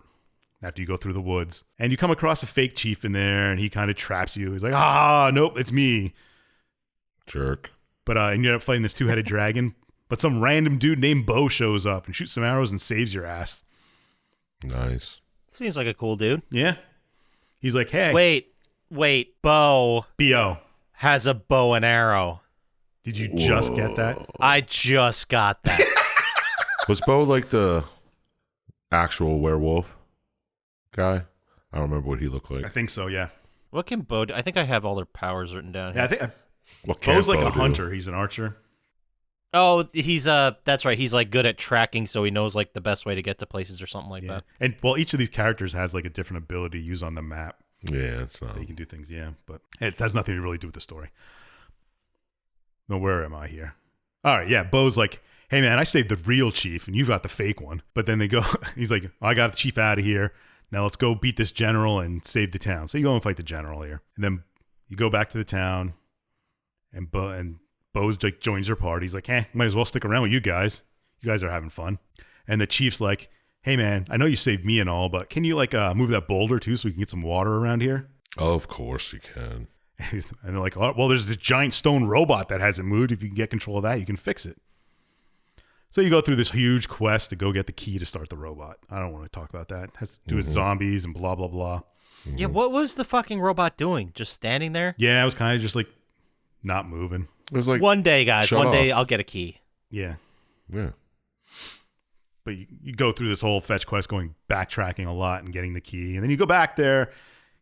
after you go through the woods. And you come across a fake chief in there, and he kind of traps you. He's like, nope, it's me. Jerk. But and you end up fighting this 2-headed dragon. But some random dude named Bo shows up and shoots some arrows and saves your ass. Nice. Seems like a cool dude. Yeah. He's like, hey. Wait. Bo B.O. has a bow and arrow. Did you just get that? I just got that. Was Bo like the actual werewolf guy? I don't remember what he looked I like. think so, yeah. What can Bo do? I think I have all their powers written down here. Yeah, I think What can Bo's like Bo a do? hunter. He's an archer. Oh, he's that's right. He's like good at tracking, so he knows like the best way to get to places or something like Yeah. that. And well, each of these characters has like a different ability to use on the map. Yeah, it's not. That you can do things, yeah. But it has nothing to really do with the story. No, where am I here? All right, yeah. Bo's like, hey man, I saved the real chief and you've got the fake one. But then they go, he's like, I got the chief out of here. Now let's go beat this general and save the town. So you go and fight the general here. And then you go back to the town and Bo's like joins your party. He's like, might as well stick around with you guys. You guys are having fun. And the chief's like, hey man, I know you saved me and all, but can you like move that boulder too so we can get some water around here? Of course you can. And they're like, oh, well, there's this giant stone robot that hasn't moved. If you can get control of that, you can fix it. So you go through this huge quest to go get the key to start the robot. I don't want to talk about that. It has to do with zombies and blah, blah, blah. Yeah, what was the fucking robot doing? Just standing there? Yeah, it was kind of just like not moving. It was like, One day, guys. shut One day off. I'll get a key. Yeah. yeah. But you go through this whole fetch quest going backtracking a lot and getting the key. And then you go back there,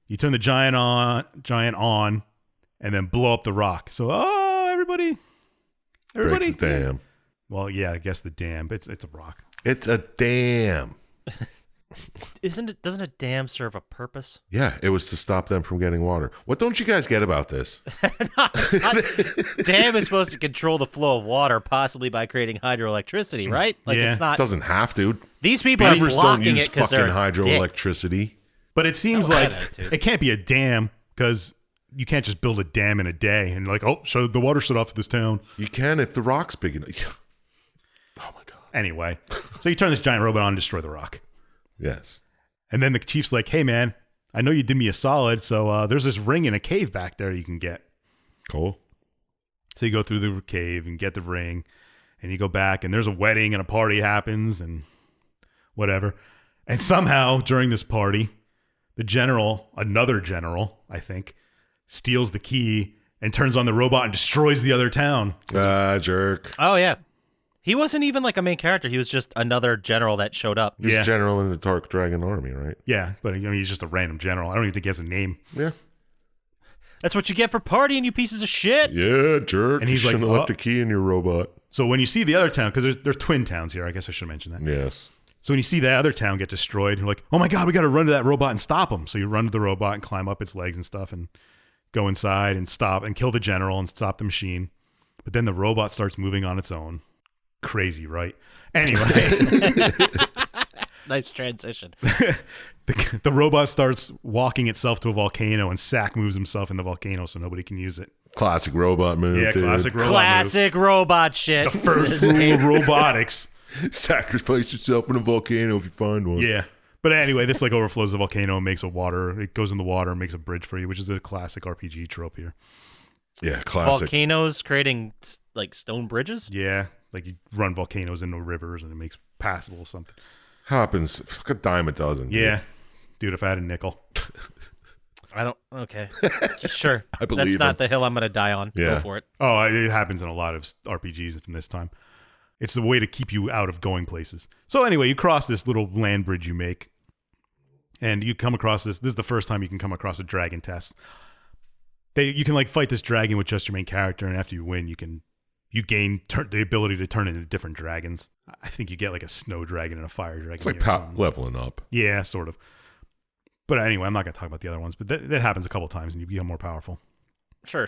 you turn the giant on, and then blow up the rock. So, everybody. Break the dam. Well, yeah, I guess the dam. But it's a rock. It's a dam. Doesn't a dam serve a purpose? Yeah, it was to stop them from getting water. What don't you guys get about this? Dam is supposed to control the flow of water, possibly by creating hydroelectricity, right? Like Yeah. it's not. It doesn't have to. These people are Beavers don't blocking use it because fucking they're hydroelectricity. But it seems That like was bad attitude. it can't be a dam because you can't just build a dam in a day and like, oh, so the water shut off to this town. You can if the rock's big enough. Oh my god. Anyway, so you turn this giant robot on and destroy the rock. Yes. And then the chief's like, hey, man, I know you did me a solid, so there's this ring in a cave back there you can get. Cool. So you go through the cave and get the ring, and you go back, and there's a wedding and a party happens and whatever. And somehow, during this party, the general, another general, I think, steals the key and turns on the robot and destroys the other town. Jerk. Oh, yeah. He wasn't even like a main character. He was just another general that showed up. He's Yeah. general in the Dark Dragon Army, right? Yeah, but I mean, he's just a random general. I don't even think he has a name. Yeah. That's what you get for partying, you pieces of shit. Yeah, jerk. And he's you like, shouldn't have left the key in your robot. So when you see the other town, because there's twin towns here, I guess I should mention that. Yes. So when you see that other town get destroyed, you're like, oh my God, we got to run to that robot and stop him. So you run to the robot and climb up its legs and stuff and go inside and stop and kill the general and stop the machine. But then the robot starts moving on its own. Crazy, right? Anyway. Nice transition. The robot starts walking itself to a volcano and Sack moves himself in the volcano so nobody can use it. Classic robot move. Yeah, dude. classic robot Classic robot shit. move. The first rule of robotics. Sacrifice yourself in a volcano if you find one. Yeah. But anyway, this like overflows the volcano and makes a water. It goes in the water and makes a bridge for you, which is a classic RPG trope here. Yeah, classic. Volcanoes creating like stone bridges? Yeah. Like you run volcanoes into rivers and it makes passable something. Happens. Fuck a dime a dozen. Dude. Yeah. Dude, if I had a nickel. I don't. Okay. Sure. I believe That's not him. the hill I'm going to die on. Yeah. Go for it. Oh, it happens in a lot of RPGs from this time. It's the way to keep you out of going places. So anyway, you cross this little land bridge you make. And you come across this. This is the first time you can come across a dragon test. You can like fight this dragon with just your main character. And after you win, you gain the ability to turn into different dragons. I think you get like a snow dragon and a fire dragon. It's like or something. leveling up. Yeah, sort of. But anyway, I'm not going to talk about the other ones. But that happens a couple times and you become more powerful. Sure.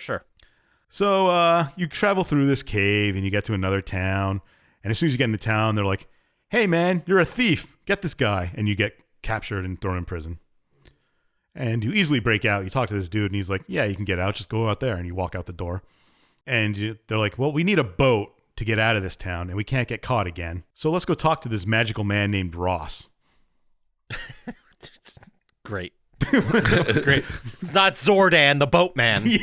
So you travel through this cave and you get to another town. And as soon as you get in the town, they're like, hey, man, you're a thief. Get this guy. And you get captured and thrown in prison. And you easily break out. You talk to this dude and he's like, yeah, you can get out. Just go out there. And you walk out the door. And they're like, well, we need a boat to get out of this town and we can't get caught again. So let's go talk to this magical man named Ross. Great. Great. It's not Zordan, the boatman. Yeah.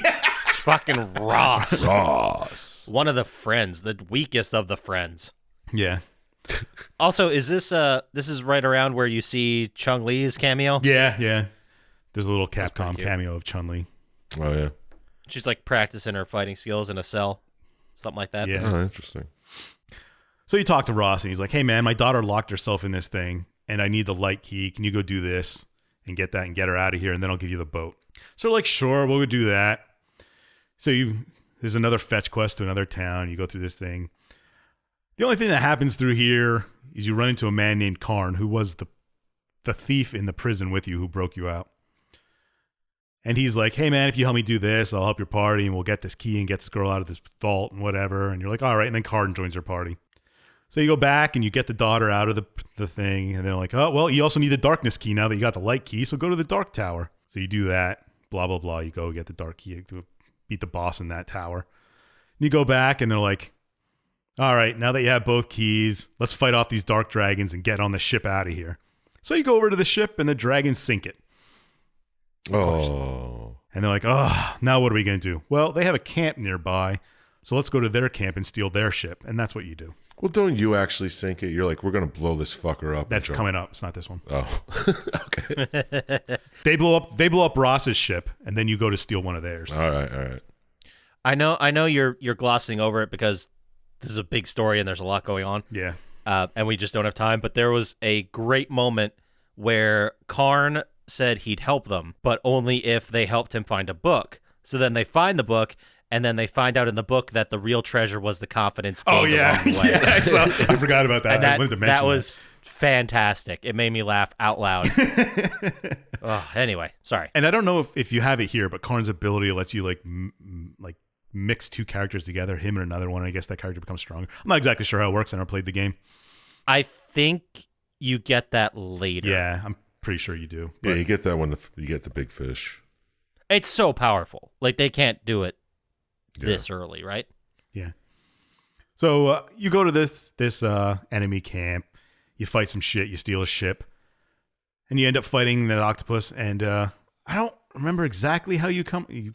It's fucking Ross. Ross. One of the friends, the weakest of the friends. Yeah. Also, is this is right around where you see Chung Li's cameo? Yeah. There's a little Capcom cute. cameo of Chun-Li. Oh, yeah. She's like practicing her fighting skills in a cell. Something like that. Yeah. Oh, interesting. So you talk to Ross and he's like, hey, man, my daughter locked herself in this thing and I need the light key. Can you go do this and get that and get her out of here? And then I'll give you the boat. So they're like, sure, we'll go do that. So there's another fetch quest to another town. You go through this thing. The only thing that happens through here is you run into a man named Karn, who was the thief in the prison with you who broke you out. And he's like, hey, man, if you help me do this, I'll help your party and we'll get this key and get this girl out of this vault and whatever. And you're like, all right. And then Karn joins your party. So you go back and you get the daughter out of the thing. And they're like, oh, well, you also need the darkness key now that you got the light key. So go to the dark tower. So you do that. Blah, blah, blah. You go get the dark key. You beat the boss in that tower. And you go back and they're like, all right, now that you have both keys, let's fight off these dark dragons and get on the ship out of here. So you go over to the ship and the dragons sink it. Oh. And they're like, oh, now what are we going to do? Well, they have a camp nearby, so let's go to their camp and steal their ship. And that's what you do. Well, don't you actually sink it? You're like, we're going to blow this fucker up. That's coming up. It's not this one. Oh. Okay. They blow up Ross's ship, and then you go to steal one of theirs. All right. I know you're glossing over it because this is a big story and there's a lot going on. Yeah. And we just don't have time. But there was a great moment where Karn said he'd help them, but only if they helped him find a book. So then they find the book, and then they find out in the book that the real treasure was the confidence gained Oh, yeah. along the way. Yeah, I forgot about that. And I wanted to mention that was fantastic. It made me laugh out loud. Anyway, sorry. And I don't know if you have it here, but Karn's ability lets you like mix two characters together, him and another one. And I guess that character becomes stronger. I'm not exactly sure how it works. I never played the game. I think you get that later. Yeah, I'm pretty sure you do. Yeah, But you get that when you get the big fish. It's so powerful. Like, they can't do it this early, right? Yeah. So you go to this enemy camp, you fight some shit, you steal a ship, and you end up fighting the octopus. And I don't remember exactly how you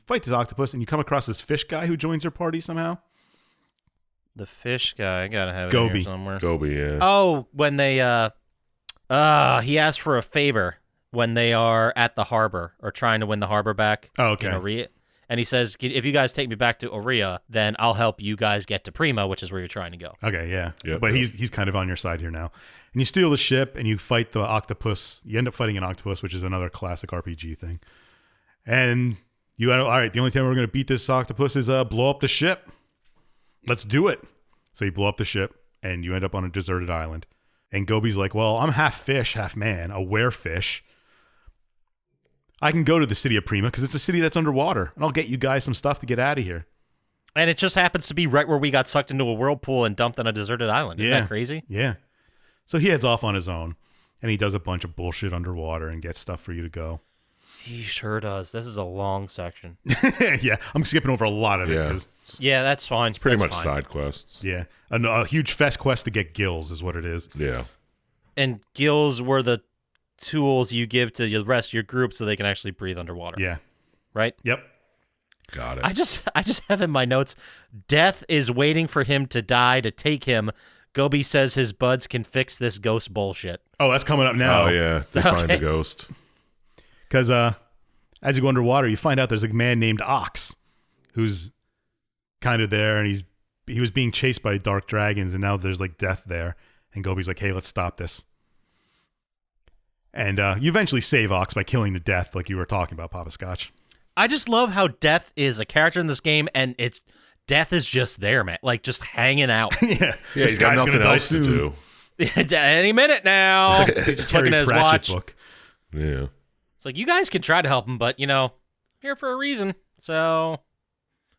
fight this octopus, and you come across this fish guy who joins your party somehow. The fish guy, I gotta have it Gobi. here somewhere. Gobi, yeah. Oh, when they he asked for a favor when they are at the harbor or trying to win the harbor back. Oh, okay. In Oria. And he says, if you guys take me back to Oria, then I'll help you guys get to Prima, which is where you're trying to go. Okay, yeah. Yep, But yep. he's kind of on your side here now. And you steal the ship and you fight the octopus. You end up fighting an octopus, which is another classic RPG thing. And you all right, the only time we're going to beat this octopus is blow up the ship. Let's do it. So you blow up the ship and you end up on a deserted island. And Gobi's like, well, I'm half fish, half man, a werefish. I can go to the city of Prima because it's a city that's underwater, and I'll get you guys some stuff to get out of here. And it just happens to be right where we got sucked into a whirlpool and dumped on a deserted island. Isn't that crazy? Yeah. So he heads off on his own, and he does a bunch of bullshit underwater and gets stuff for you to go. He sure does. This is a long section. Yeah, I'm skipping over a lot of it. Yeah. 'Cause, Yeah, that's fine. It's pretty That's much fine. side quests. yeah, a huge fest quest to get gills is what it is. Yeah. And gills were the tools you give to the rest of your group so they can actually breathe underwater. Yeah. Right? Yep. Got it. I just have in my notes, Death is waiting for him to die to take him. Gobi says his buds can fix this ghost bullshit. Oh, that's coming up now. Oh, yeah. They find Okay. a ghost. Because as you go underwater, you find out there's a man named Ox who's kind of there, and he was being chased by dark dragons, and now there's like death there. And Gobi's like, hey, let's stop this. And you eventually save Ox by killing the death, like you were talking about, Poppascotch. I just love how Death is a character in this game, and Death is just there, man. Like, just hanging out. Yeah, Yeah, he's got nothing else to do. Any minute now. He's just looking at his watch. Book. Yeah. It's like, you guys can try to help him, but, I'm here for a reason. So,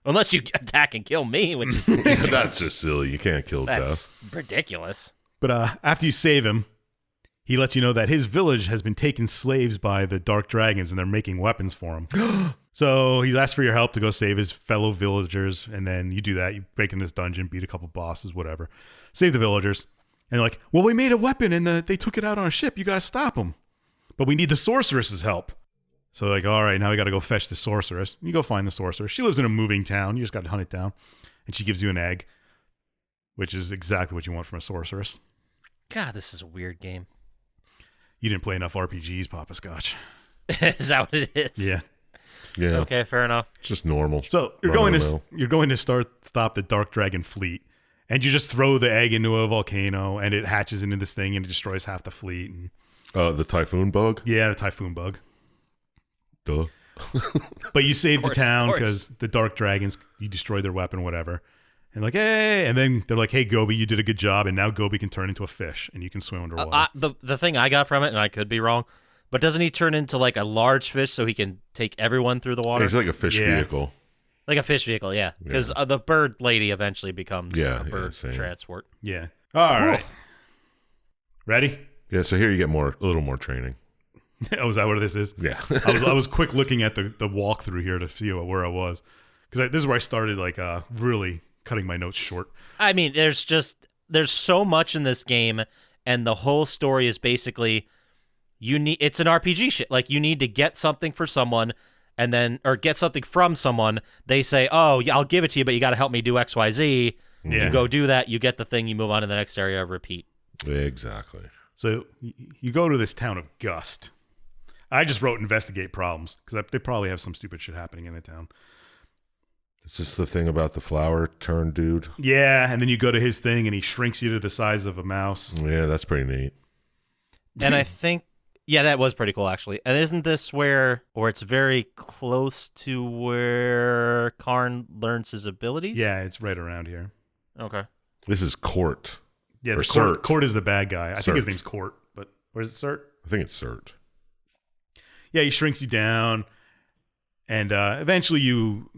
unless you attack and kill me, which is That's just silly. You can't kill Death. that's ridiculous. But after you save him, he lets you know that his village has been taken slaves by the dark dragons, and they're making weapons for him. So he asks for your help to go save his fellow villagers, and then you do that. You break in this dungeon, beat a couple bosses, whatever. Save the villagers. And they're like, well, we made a weapon, and they took it out on a ship. You got to stop them. But we need the sorceress's help. So like, all right, now we got to go fetch the sorceress. You go find the sorceress. She lives in a moving town. You just got to hunt it down. And she gives you an egg, which is exactly what you want from a sorceress. God, this is a weird game. You didn't play enough RPGs, Poppascotch. Is that what it is? Yeah. Yeah. Okay, fair enough. Just normal. So you're Run going of to the mill. you're going to stop the Dark Dragon fleet, and you just throw the egg into a volcano, and it hatches into this thing, and it destroys half the fleet. And The typhoon bug? yeah, the typhoon bug. Duh. But you save the course, town of course. because the Dark Dragons, you destroy their weapon, whatever. And like, hey, and then they're like, hey, Gobi, you did a good job, and now Gobi can turn into a fish, and you can swim underwater. The thing I got from it, and I could be wrong, but doesn't he turn into like a large fish so he can take everyone through the water? It's like a fish Yeah. vehicle. Like a fish vehicle, yeah. Because the bird lady eventually becomes Yeah, a yeah, bird same. transport. Yeah. All right. Ready? Yeah, so here you get a little more training. Oh, is that what this is? Yeah. I was quick looking at the walkthrough here to see where I was, because this is where I started really cutting my notes short. I mean, there's so much in this game, and the whole story is basically it's an RPG shit. Like, you need to get something for someone, and then or get something from someone. They say, "Oh, yeah, I'll give it to you, but you got to help me do XYZ." Yeah. You go do that, you get the thing, you move on to the next area, repeat. Exactly. So you go to this town of Gust. I just wrote investigate problems because they probably have some stupid shit happening in the town. Is this the thing about the flower turn dude? Yeah, and then you go to his thing and he shrinks you to the size of a mouse. Yeah, that's pretty neat. And I think, yeah, that was pretty cool, actually. And isn't this or it's very close to where Karn learns his abilities? Yeah, it's right around here. Okay. This is Court. Yeah, Or the Court, Cert. Court is the bad guy. I think his Cert. name's Court, but where's it, Cert? I think it's Cert. Yeah, he shrinks you down, and eventually you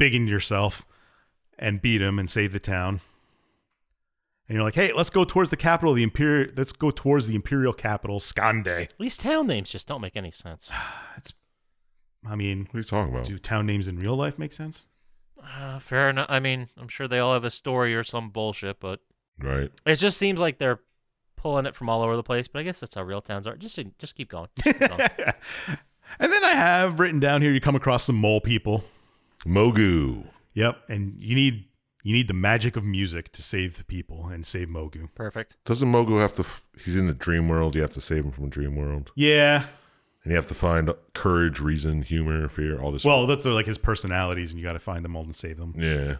biggen yourself and beat him and save the town. And you're like, hey, let's go towards the capital of the Imperial. Let's go towards the Imperial capital, Skande. These town names just don't make any sense. I mean, What are you talking about? do town names in real life make sense? Fair enough. I mean, I'm sure they all have a story or some bullshit, but Right. it just seems like they're pulling it from all over the place. But I guess that's how real towns are. Just keep going. Just keep going. And then I have written down here, you come across some mole people. Mogu. Yep, and you need the magic of music to save the people and save Mogu. Perfect. Doesn't Mogu have to... he's in the dream world. You have to save him from the dream world. Yeah. And you have to find courage, reason, humor, fear, all this. Well, that's like his personalities, and you got to find them all and save them. Yeah.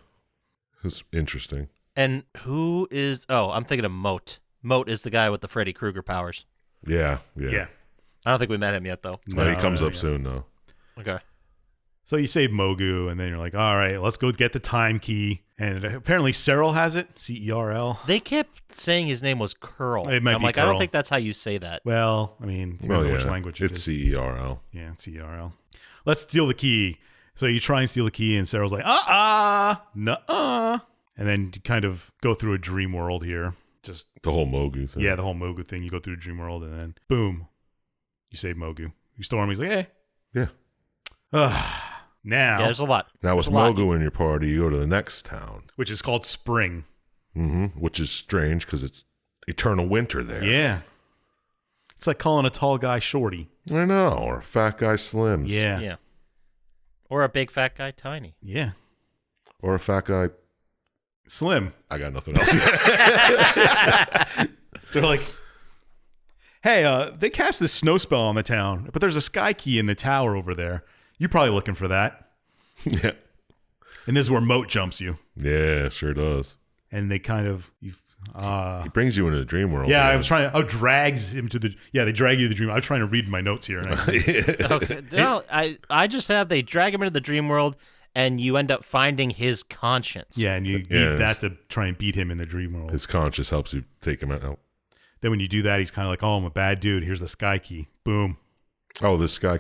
It's interesting. And who is... Oh, I'm thinking of Moat. Moat is the guy with the Freddy Krueger powers. Yeah. I don't think we met him yet, though. No, he comes up yeah. soon, though. Okay. So you save Mogu, and then you're like, all right, let's go get the time key. And apparently Cyril has it, C-E-R-L. They kept saying his name was Curl. It might I'm be like, I don't Curl. think that's how you say that. Well, I mean, Well, which yeah. language it It's is. C-E-R-L. Yeah, C-E-R-L. Let's steal the key. So you try and steal the key, and Cyril's like, nuh-uh. And then you kind of go through a dream world here. Just The whole Mogu thing. Yeah, the whole Mogu thing. You go through a dream world, and then boom, you save Mogu. You storm. He's like, hey. Yeah. Now, Yeah, there's a lot. Now with There's a lot. Mogu in your party, you go to the next town. which is called Spring. Which is strange because it's eternal winter there. Yeah. It's like calling a tall guy shorty. I know. Or a fat guy slims. Yeah. Yeah. Or a big fat guy tiny. Yeah. Or a fat guy... Slim. I got nothing else. They're like, hey, they cast this snow spell on the town, but there's a sky key in the tower over there. You're probably looking for that. Yeah. And this is where Moat jumps you. Yeah, sure does. And they kind of... He brings you into the dream world. Yeah, man. I was trying to... Oh, drags him to the... Yeah, they drag you to the dream. I was trying to read my notes here. And Okay. No, I just have they drag him into the dream world and you end up finding his conscience. yeah, and you need that to try and beat him in the dream world. His conscience helps you take him out. Then when you do that, he's kind of like, oh, I'm a bad dude. Here's the sky key. Boom. Oh, this guy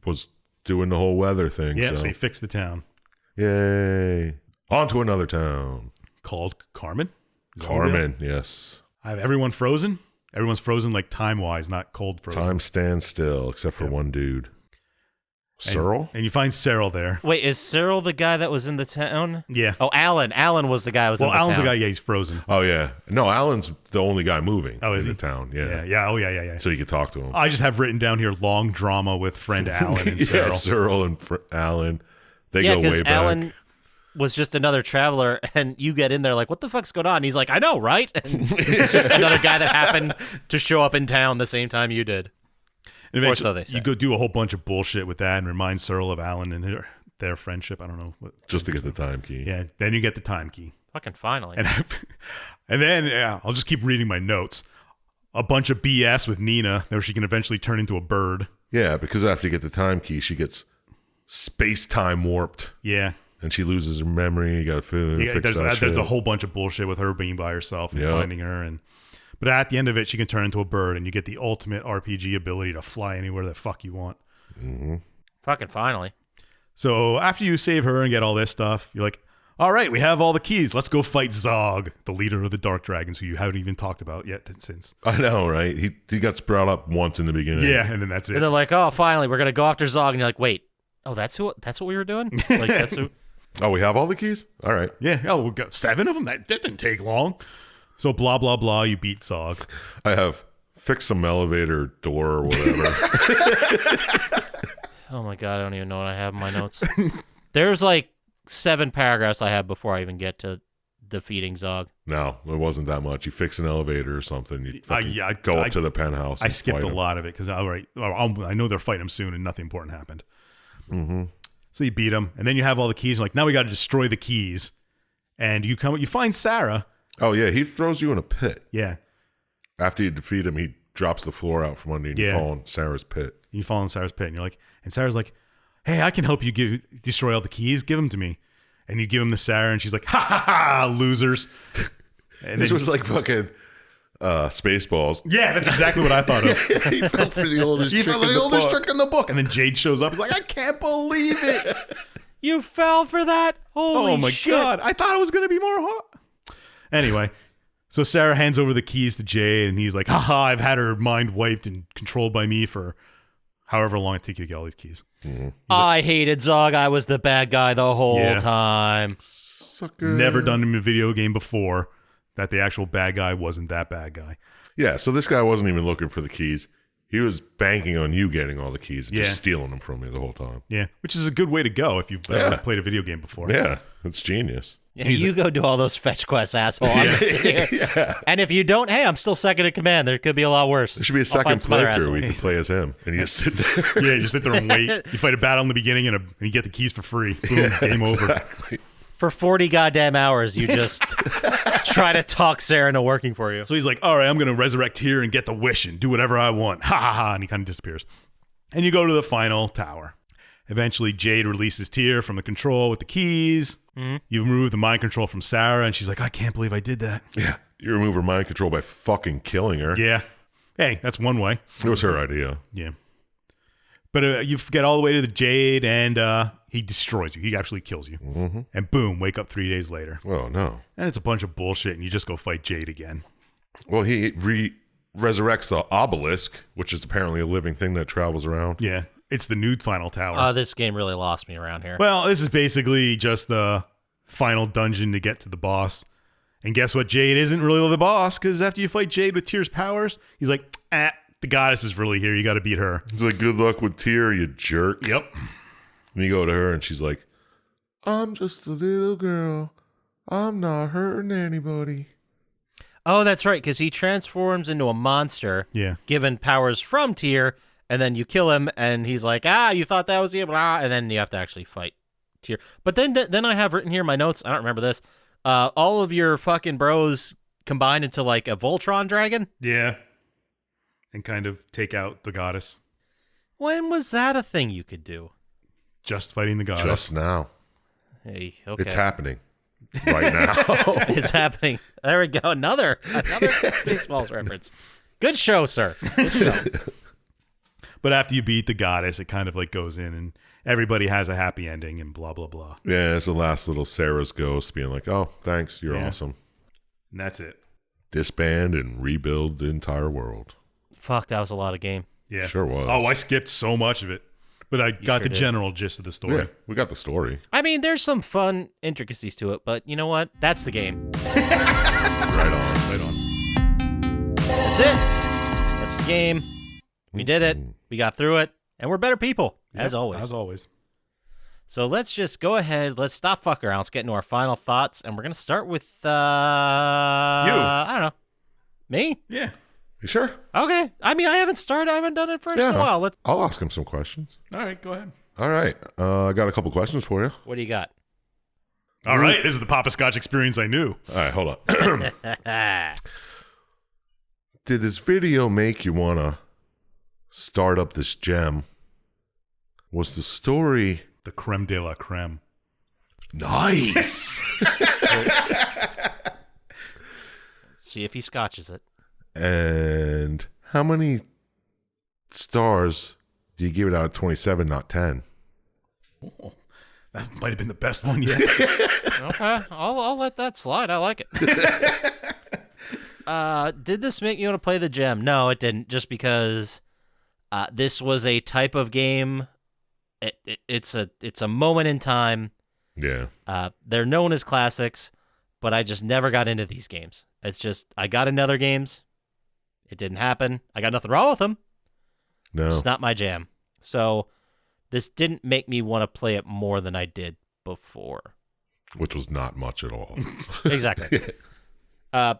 was doing the whole weather thing. Yeah, so so he fixed the town. yay. On to another town. Called Carmen? Is that what we got? Carmen, yes. I have everyone frozen. Everyone's frozen like time-wise, not cold frozen. Time stands still, except for one dude. Cyril? And you find Cyril there. Wait, is Cyril the guy that was in the town? Yeah. Oh, Alan. Alan was the guy who was in the Alan's town. the guy, yeah, he's frozen. Oh, yeah. No, Alan's the only guy moving Is in he? the town. Yeah. Yeah. Oh, yeah. So you can talk to him. I just have written down here long drama with friend Alan and Cyril. Yeah, Cyril and Alan. They Yeah, go way because back. Alan was just another traveler, and you get in there like, what the fuck's going on? And he's like, I know, right? And it's just another guy that happened to show up in town the same time you did. And Or so they say. You go do a whole bunch of bullshit with that and remind Cyril of Alan and their friendship. I don't know. Just to get the time key. Yeah, then you get the time key. Fucking finally. And then I'll just keep reading my notes. A bunch of BS with Nina, where she can eventually turn into a bird. Yeah, because after you get the time key, she gets space-time warped. Yeah. And she loses her memory. You got to fix that shit. There's a whole bunch of bullshit with her being by herself and finding her. But at the end of it, she can turn into a bird, and you get the ultimate RPG ability to fly anywhere the fuck you want. Mm-hmm. Fucking finally. So after you save her and get all this stuff, you're like, all right, we have all the keys. Let's go fight Zog, the leader of the Dark Dragons, who you haven't even talked about yet since. I know, right? He got brought up once in the beginning. Yeah, and then that's And it. they're like, oh, finally, we're going to go after Zog. And you're like, wait, oh, that's what we were doing? Like, that's who... Oh, we have all the keys? All right. Yeah, we got 7 of them? That didn't take long. So blah, blah, blah, you beat Zog. I have fixed some elevator door or whatever. Oh my god, I don't even know what I have in my notes. There's like 7 paragraphs I have before I even get to defeating Zog. No, it wasn't that much. You fix an elevator or something. You go up to the penthouse. I and skipped fight a him. lot of it because I know they're fighting him soon and nothing important happened. Mm-hmm. So you beat him, and then you have all the keys. You're like, now we got to destroy the keys. And you find Sarah. Oh, yeah. He throws you in a pit. Yeah. After you defeat him, he drops the floor out from under you and you fall in Sarah's pit. You fall in Sarah's pit, and you're like, and Sarah's like, hey, I can help you destroy all the keys. Give them to me. And you give them to Sarah, and she's like, ha ha ha, losers. And This then- was like fucking Spaceballs. yeah, that's exactly what I thought of. He fell for the oldest He trick fell in the the oldest book. trick in the book. And then Jade shows up. He's like, I can't believe it. You fell for that? Holy Oh my shit. God. I thought it was going to be more hot. Anyway, so Sarah hands over the keys to Jade, and he's like, haha, I've had her mind wiped and controlled by me for however long it takes you to get all these keys. I hated Zog. I was the bad guy the whole Yeah. time. Sucker. Never done in a video game before that the actual bad guy wasn't that bad guy. Yeah, so this guy wasn't even looking for the keys. He was banking on you getting all the keys and Yeah. just stealing them from you the whole time. Yeah, which is a good way to go if you've ever played a video game before. Yeah, it's genius. Yeah, you go do all those fetch quests, asshole. I'm gonna sit here. And if you don't, hey, I'm still second in command. There could be a lot worse. There should be a I'll second find some other playthrough asshole. where you can play as him, and you just sit there. Yeah, you just sit there and wait. You fight a battle in the beginning and you get the keys for free. Boom, game over. Exactly. For 40 goddamn hours, you just try to talk Sarah into working for you. So he's like, all right, I'm going to resurrect here and get the wish and do whatever I want. Ha ha ha. And he kind of disappears. And you go to the final tower. Eventually, Jade releases Tyr from the control with the keys. Mm-hmm. You remove the mind control from Sarah, and she's like, I can't believe I did that. Yeah, you remove her mind control by fucking killing her. Yeah. Hey, that's one way. It was her idea. Yeah. But you get all the way to the Jade, and he destroys you. He actually kills you. Mm-hmm. And boom, wake up 3 days later. Oh, no. And it's a bunch of bullshit, and you just go fight Jade again. Well, he resurrects the obelisk, which is apparently a living thing that travels around. Yeah. It's the new final tower. This game really lost me around here. Well, this is basically just the final dungeon to get to the boss. And guess what? Jade isn't really the boss, because after you fight Jade with Tyr's powers, he's like, the goddess is really here. You got to beat her. He's like, good luck with Tyr, you jerk. Yep. And you go to her, and she's like, I'm just a little girl. I'm not hurting anybody. Oh, that's right, because he transforms into a monster, Yeah. given powers from Tyr, and then you kill him, and he's like, you thought that was you, blah, and then you have to actually fight Tyr. But then I have written here in my notes, I don't remember this, all of your fucking bros combined into like a Voltron dragon? Yeah. And kind of take out the goddess. When was that a thing you could do? Just fighting the goddess. Just now. Hey, okay. It's happening right now. It's happening. There we go. Another Spaceballs reference. Good show, sir. Good show. But after you beat the goddess, it kind of like goes in and everybody has a happy ending and blah, blah, blah. Yeah, it's the last little Sarah's ghost being like, oh, thanks, you're Yeah. awesome. And that's it. Disband and rebuild the entire world. Fuck, that was a lot of game. Yeah. Sure was. Oh, I skipped so much of it. But I got sure the did. general gist of the story. Yeah, we got the story. I mean, there's some fun intricacies to it, but you know what? That's the game. Right on. Right on. That's it. That's the game. We did it. We got through it. And we're better people, as Yep, always. As always. So let's just go ahead. Let's stop fucking around. Let's get into our final thoughts. And we're going to start with, I don't know. Me? Yeah. You sure? Okay. I mean, I haven't started. I haven't done it for Yeah. a while. Let's. I'll ask him some questions. All right, go ahead. All right. I got a couple questions for you. What do you got? All right, this is the Poppascotch experience I knew. All right, hold on. Did this video make you want to start up this gem? Was the story The creme de la creme. nice? Let's see if he scotches it. And how many stars do you give it out of 27, not 10? Oh, that might have been the best one yet. Okay, I'll let that slide. I like it. Did this make you want to play the gem? No, it didn't. Just because this was a type of game. It's a moment in time. Yeah. They're known as classics, but I just never got into these games. It's just I got into other games. It didn't happen. I got nothing wrong with them. No. It's not my jam. So this didn't make me want to play it more than I did before. Which was not much at all. Exactly.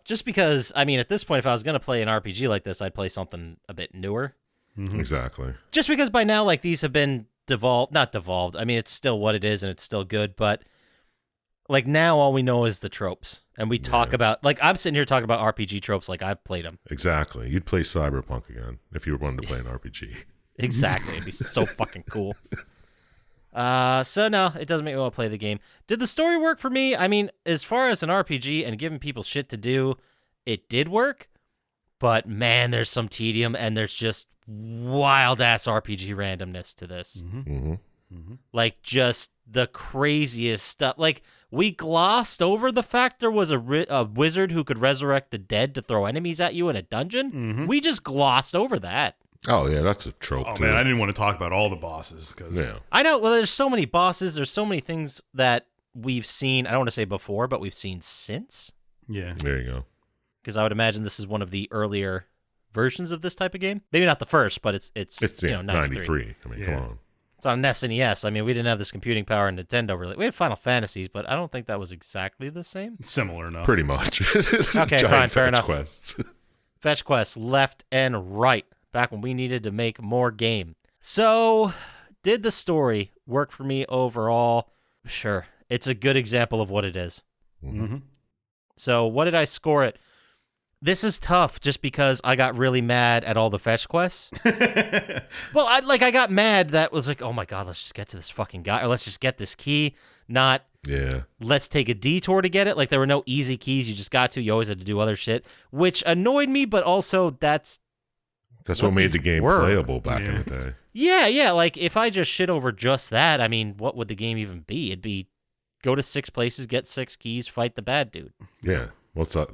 Just because, I mean, at this point, if I was going to play an RPG like this, I'd play something a bit newer. Exactly. Just because by now, like, these have been not devolved. I mean, it's still what it is and it's still good, but like now all we know is the tropes. And we talk about, like, I'm sitting here talking about RPG tropes like I've played them. Exactly. You'd play Cyberpunk again if you wanted to play an RPG. Exactly. It'd be so fucking cool. So no, it doesn't make me want to play the game. Did the story work for me? I mean, as far as an RPG and giving people shit to do, it did work. But man, there's some tedium and there's just wild ass RPG randomness to this. Mm-hmm. Like just the craziest stuff. Like we glossed over the fact there was a wizard who could resurrect the dead to throw enemies at you in a dungeon. We just glossed over that. Oh yeah, that's a trope Oh too. man, I didn't want to talk about all the bosses because Yeah. I know. Well, there's so many bosses. There's so many things that we've seen. I don't want to say before, but we've seen since. yeah. There you go. Because I would imagine this is one of the earlier versions of this type of game. Maybe not the first, but it's It's you know, 93. 93. I mean, Yeah. come on. It's on SNES. I mean, we didn't have this computing power in Nintendo really. We had Final Fantasies, but I don't think that was exactly the same. Similar enough. Pretty much. Okay, Giant fine, fair fetch enough. quests. Fetch quests left and right, back when we needed to make more game. So, did the story work for me overall? Sure. It's a good example of what it is. Mm-hmm. So, what did I score it? This is tough just because I got really mad at all the fetch quests. Well, I got mad that was like, oh my God, let's just get to this fucking guy, or let's just get this key, not Yeah. let's take a detour to get it. Like, there were no easy keys you just got to. You always had to do other shit, which annoyed me, but also that's what made the these game were. playable back in Yeah. the day. yeah. Like, if I just shit over just that, I mean, what would the game even be? It'd be go to 6 places, get 6 keys, fight the bad dude. Yeah. What's that?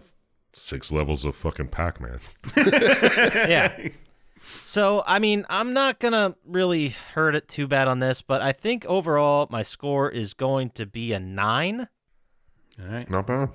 6 levels of fucking Pac-Man. Yeah. So, I mean, I'm not going to really hurt it too bad on this, but I think overall my score is going to be a 9. All right. Not bad.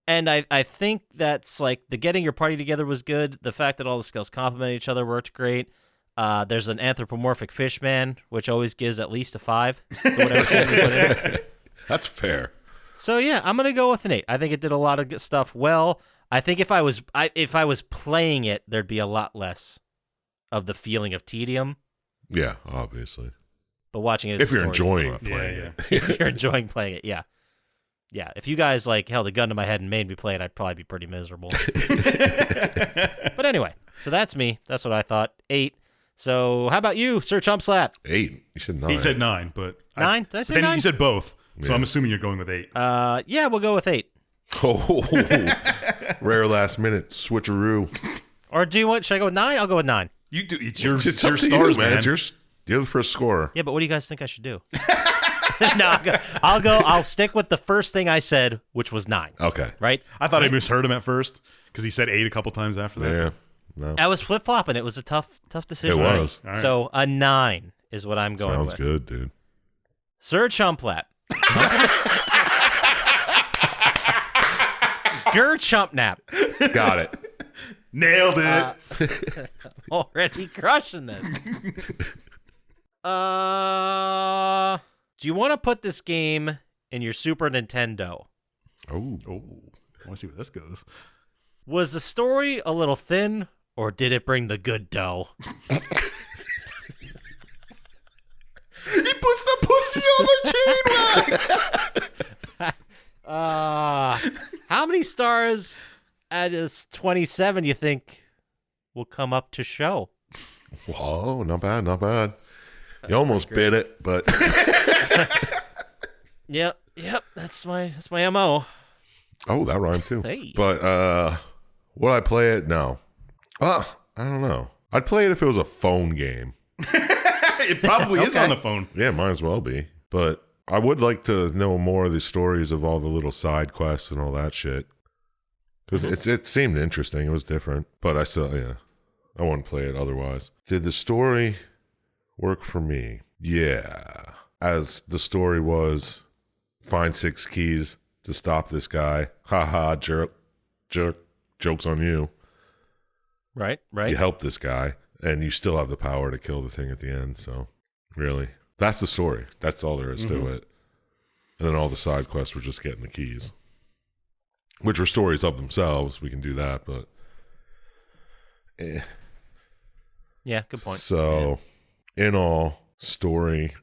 And I think that's like the getting your party together was good. The fact that all the skills complement each other worked great. There's an anthropomorphic fish man, which always gives at least a 5 to whatever game you put in. That's fair. So yeah, I'm gonna go with an 8. I think it did a lot of good stuff well. I think if I was playing it, there'd be a lot less of the feeling of tedium. Yeah, obviously. But watching it, If you're as a story is enjoying more- playing Yeah, it. if you're enjoying playing it, yeah. Yeah, if you guys like held a gun to my head and made me play it, I'd probably be pretty miserable. But anyway, so that's me. That's what I thought. 8. So how about you, Sir Chump Slap? 8. You said 9. He said 9, but 9? Did I say then 9? you said both, so Yeah. I'm assuming you're going with 8. Yeah, we'll go with 8. Oh, rare last minute switcheroo. Or do you want? Should I go with 9? I'll go with 9. You do. It's your It's up your to stars, you, man. It's you're the first scorer. Yeah, but what do you guys think I should do? No, I'll stick with the first thing I said, which was 9. Okay. Right? I thought I misheard him at first because he said 8 a couple times after that. Yeah. No. I was flip flopping. It was a tough decision. It was. All right. So a 9 is what I'm going Sounds with. good, dude. Sir Chumplat. Gur Chumpnap. Got it. Nailed it. Already crushing this. Do you want to put this game in your Super Nintendo? Oh. Oh, I want to see where this goes. Was the story a little thin, or did it bring the good dough? He puts the pussy on the chain wax. How many stars out of 27 you think will come up to show? Whoa, not bad, not bad. You almost bit it, but Yep, that's my MO. oh, that rhymed too. Hey. But would I play it? No. I don't know. I'd play it if it was a phone game. It probably is on the phone. Yeah, might as well be. But I would like to know more of the stories of all the little side quests and all that shit. Because it seemed interesting. It was different. But I still, yeah, I wouldn't play it otherwise. Did the story work for me? Yeah. As the story was, find 6 keys to stop this guy. Ha ha, jerk. Joke's on you. Right. You help this guy, and you still have the power to kill the thing at the end. So, really, that's the story. That's all there is to it. And then all the side quests were just getting the keys, which were stories of themselves. We can do that, but Yeah, good point. So, in all, story,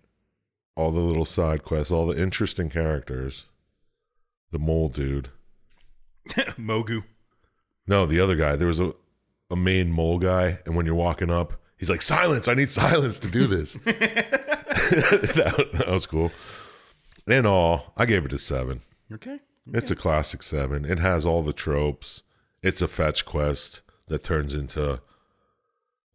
all the little side quests, all the interesting characters, the mole dude. Mogu. No, the other guy. There was a main mole guy, and when you're walking up, he's like, silence, I need silence to do this. that was cool. In all, I gave it a 7. Okay. It's a classic 7. It has all the tropes. It's a fetch quest that turns into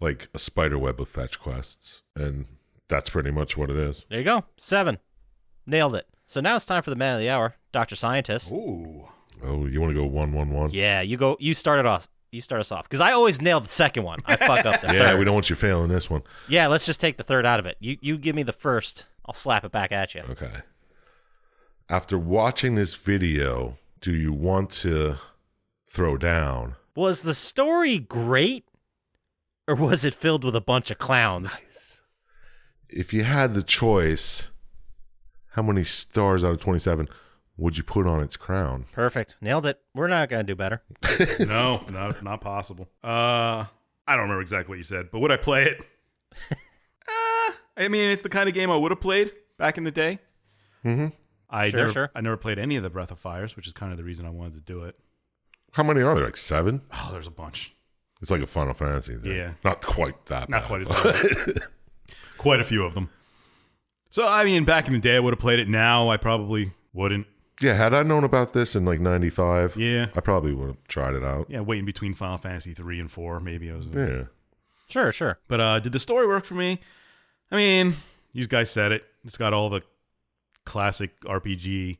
like a spider web of fetch quests. And that's pretty much what it is. There you go. 7. Nailed it. So now it's time for the man of the hour, Dr. Syintist. Ooh. Oh, you want to go 1-1-1? Yeah, you go. You started You start us off because I always nail the second one. I fuck up the Yeah, third. we don't want you failing this one. Yeah, let's just take the third out of it. You give me the first. I'll slap it back at you. Okay. After watching this video, do you want to throw down? Was the story great, or was it filled with a bunch of clowns? Nice. If you had the choice, how many stars out of 27 would you put on its crown? Perfect. Nailed it. We're not going to do better. No, not possible. I don't remember exactly what you said, but would I play it? I mean, it's the kind of game I would have played back in the day. Mm-hmm. I Sure. never played any of the Breath of Fires, which is kind of the reason I wanted to do it. How many are there? Like 7? Oh, there's a bunch. It's like a Final Fantasy thing. Yeah. Not quite that Not bad. quite as bad. Quite a few of them. So, I mean, back in the day, I would have played it. Now, I probably wouldn't. Yeah, had I known about this in like 95, Yeah. I probably would have tried it out. Yeah, waiting between Final Fantasy 3 and 4, maybe I was. Yeah. Sure. But did the story work for me? I mean, you guys said it. It's got all the classic RPG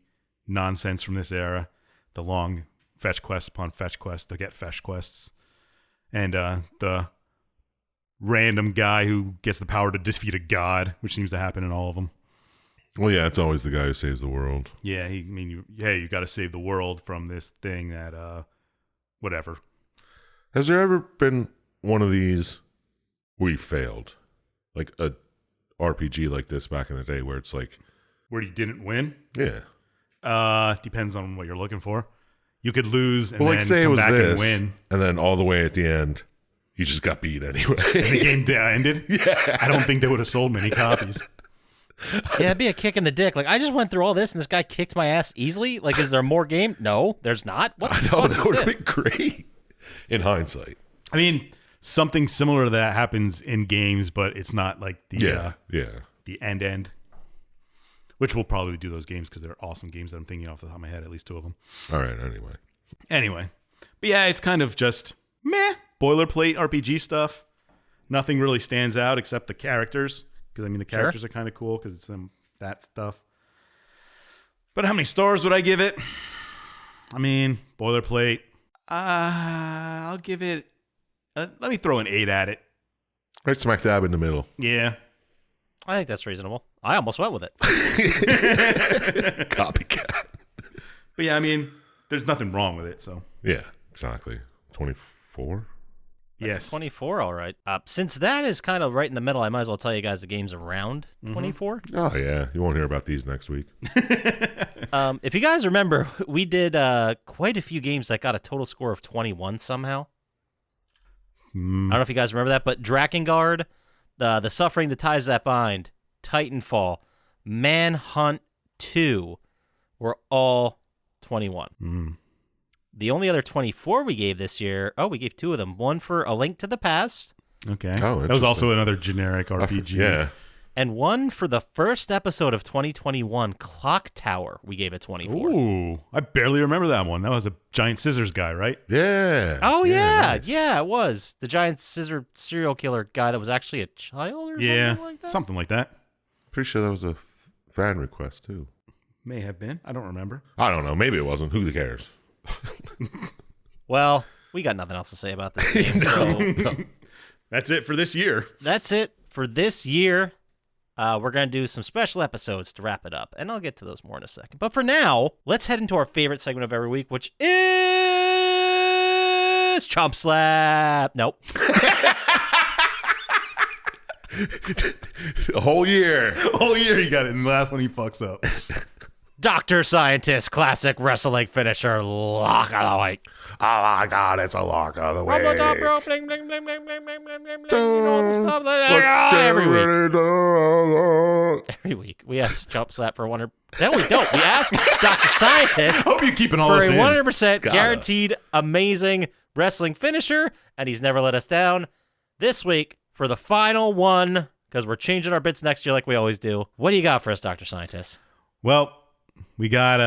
nonsense from this era. The long fetch quests upon fetch quests to get fetch quests. And the random guy who gets the power to defeat a god, which seems to happen in all of them. Well, yeah, it's always the guy who saves the world. Yeah, you got to save the world from this thing that, whatever. Has there ever been one of these where you failed? Like a RPG like this back in the day where it's like... Where you didn't win? Yeah. Depends on what you're looking for. You could lose and Well, then like say it come was back and this, win. and then all the way at the end, you just got beat anyway. And the game ended? Yeah. I don't think they would have sold many copies. Yeah, it'd be a kick in the dick. Like, I just went through all this and this guy kicked my ass easily. Like, is there more game? No, there's not. What the I know, fuck that is would have this? been great in hindsight. I mean, something similar to that happens in games, but it's not like the the end. Which we'll probably do those games because they're awesome games that I'm thinking off the top of my head, at least 2 of them. All right, Anyway. But yeah, it's kind of just meh, boilerplate RPG stuff. Nothing really stands out except the characters. Because, I mean, the characters are kind of cool because it's that stuff. But how many stars would I give it? I mean, boilerplate. I'll give it... let me throw an 8 at it. Right smack dab in the middle. Yeah. I think that's reasonable. I almost went with it. Copycat. But yeah, I mean, there's nothing wrong with it, so... Yeah, exactly. 24? Yes. 24, all right. Since that is kind of right in the middle, I might as well tell you guys the game's around 24. Oh, yeah. You won't hear about these next week. If you guys remember, we did quite a few games that got a total score of 21 somehow. I don't know if you guys remember that, but Drakengard, The Suffering, The Ties That Bind, Titanfall, Manhunt 2 were all 21. The only other 24 we gave this year, we gave 2 of them. One for A Link to the Past, Okay. Oh, that was also interesting. another generic RPG. Yeah. and one for the first episode of 2021, Clock Tower. We gave it 24. Ooh, I barely remember that one. That was a giant scissors guy, right? Yeah. Oh, yeah. Nice. Yeah, it was. The giant scissor serial killer guy that was actually a child or Yeah, something like that? something like that. Pretty sure that was a fan request, too. May have been. I don't remember. I don't know. Maybe it wasn't. Who cares? Well, we got nothing else to say about this game. So That's it for this year. that's it for this year. We're going to do some special episodes to wrap it up, and I'll get to those more in a second. But for now, let's head into our favorite segment of every week, which is Chump Slap. Nope. A whole year. Whole year he got it, and the last one he fucks up. Dr. Syintist, classic wrestling finisher, lock of the week. Oh, my God. It's a lock of the way. From the top rope, bling, bling, bling, bling, bling, bling, bling, bling, bling, you know all the stuff. Let's get Every week. ready to... Every week, we ask Chump Slap for 100. No, we don't. We ask Dr. Scientist Hope you're keeping all for this a in. 100% Gotta. guaranteed amazing wrestling finisher, and he's never let us down. This week, for the final one, because we're changing our bits next year like we always do, what do you got for us, Dr. Scientist? Well, we got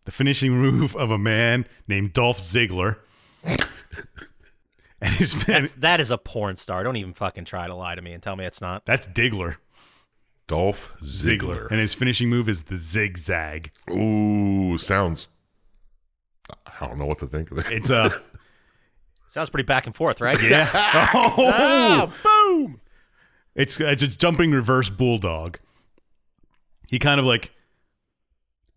the finishing move of a man named Dolph Ziggler. And That is a porn star. Don't even fucking try to lie to me and tell me it's not. that's Diggler. Dolph Ziggler. And his finishing move is the zigzag. Ooh, sounds... I don't know what to think of it. It's Sounds pretty back and forth, right? Yeah. Boom! It's a jumping reverse bulldog. He kind of like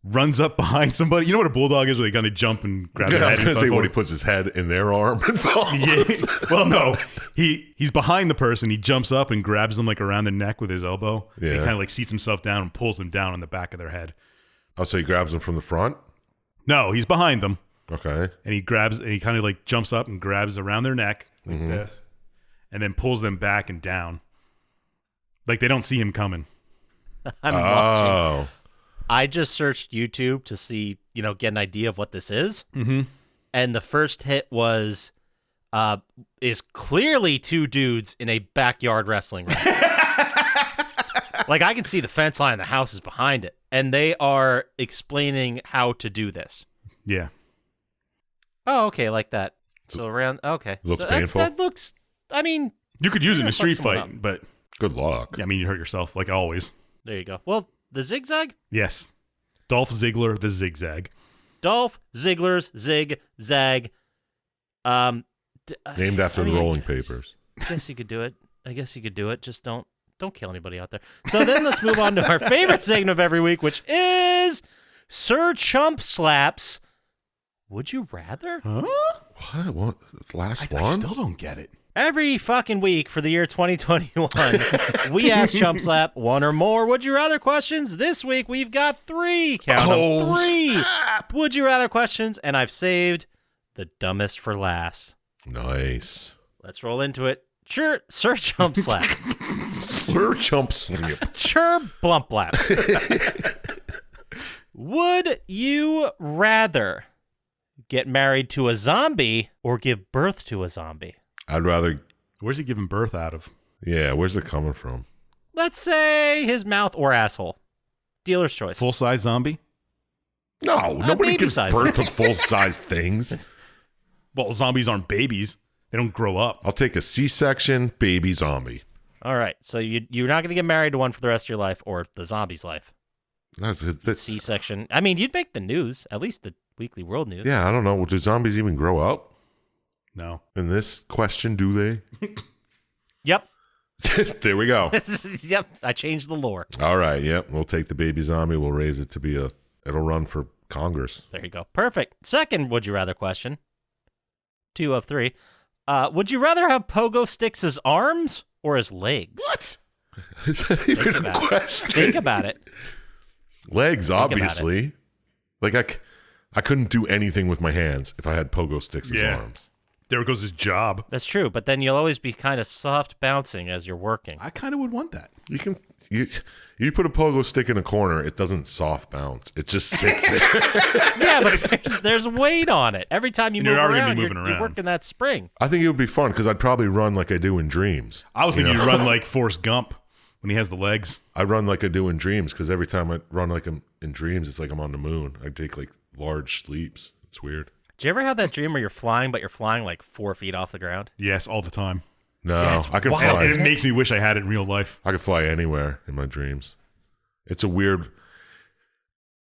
runs up behind somebody. You know what a bulldog is, where they kind of jump and grab their I head. was going to say when he forward? puts his head in their arm and follows. Yeah. Well, no. He's behind the person. He jumps up and grabs them like around the neck with his elbow. Yeah. And he kind of like seats himself down and pulls them down on the back of their head. Oh, so he grabs them from the front? No, he's behind them. Okay. And he kind of like jumps up and grabs around their neck like this, and then pulls them back and down. Like they don't see him coming. I'm watching. I just searched YouTube to see, get an idea of what this is. Mm-hmm. And the first hit was, is clearly two dudes in a backyard wrestling ring. Like I can see the fence line, the house is behind it, and they are explaining how to do this. Yeah. Oh, okay, like that. So around, okay. Looks so painful. That looks, I mean, You could use it in a fuck street someone fight, up. but Good luck. I mean, you hurt yourself like always. there you go. Well, the zigzag? Yes. Dolph Ziggler, the zigzag. Dolph Ziggler's zigzag. Named after the rolling papers. I guess you could do it. Just don't kill anybody out there. So then let's move on to our favorite segment of every week, which is Sir Chump Slap's Would You Rather? Huh? What? Last I one? still don't get it. Every fucking week for the year 2021, we ask Chump Slap one or more Would You Rather questions. This week we've got 3. Count them, 3 Would You Rather questions, and I've saved the dumbest for last. Nice. Let's roll into it. Sure, Sir Chump Slap. Slur Chump Slap. Chirp Blump Blap. Would you rather get married to a zombie or give birth to a zombie? I'd rather. Where's he giving birth out of? Yeah, where's it coming from? Let's say his mouth or asshole. Dealer's choice. Full-size zombie? No, nobody baby gives size. birth to full-size things. Well, zombies aren't babies. They don't grow up. I'll take a C-section baby zombie. All right, so you're not going to get married to one for the rest of your life or the zombie's life. That's C-section. I mean, you'd make the news, at least the Weekly World News. yeah, I don't know. Do zombies even grow up? No. In this question, do they? Yep. There we go. Yep, I changed the lore. All right, yep. We'll take the baby zombie. We'll raise it to be it'll run for Congress. There you go. Perfect. Second Would You Rather question. 2 of 3. Would you rather have pogo sticks as arms or as legs? What? Is that even a question? Think about it. Legs, about it. obviously. Like I couldn't do anything with my hands if I had pogo sticks as Yeah. arms. There goes his job. That's true, but then you'll always be kind of soft bouncing as you're working. I kind of would want that. You put a pogo stick in a corner, it doesn't soft bounce. It just sits there. Yeah, but there's weight on it. Every time you You're move already around, moving you're around. working that spring. I think it would be fun because I'd probably run like I do in dreams. I was thinking you'd run like Forrest Gump when he has the legs. I run like I do in dreams because every time I run like I'm in dreams, it's like I'm on the moon. I take like large sleeps. It's weird. Do you ever have that dream where you're flying, but you're flying like 4 feet off the ground? Yes, all the time. No, Yeah, it's I can wild, And fly. it makes me wish I had it in real life. I can fly anywhere in my dreams. It's a weird.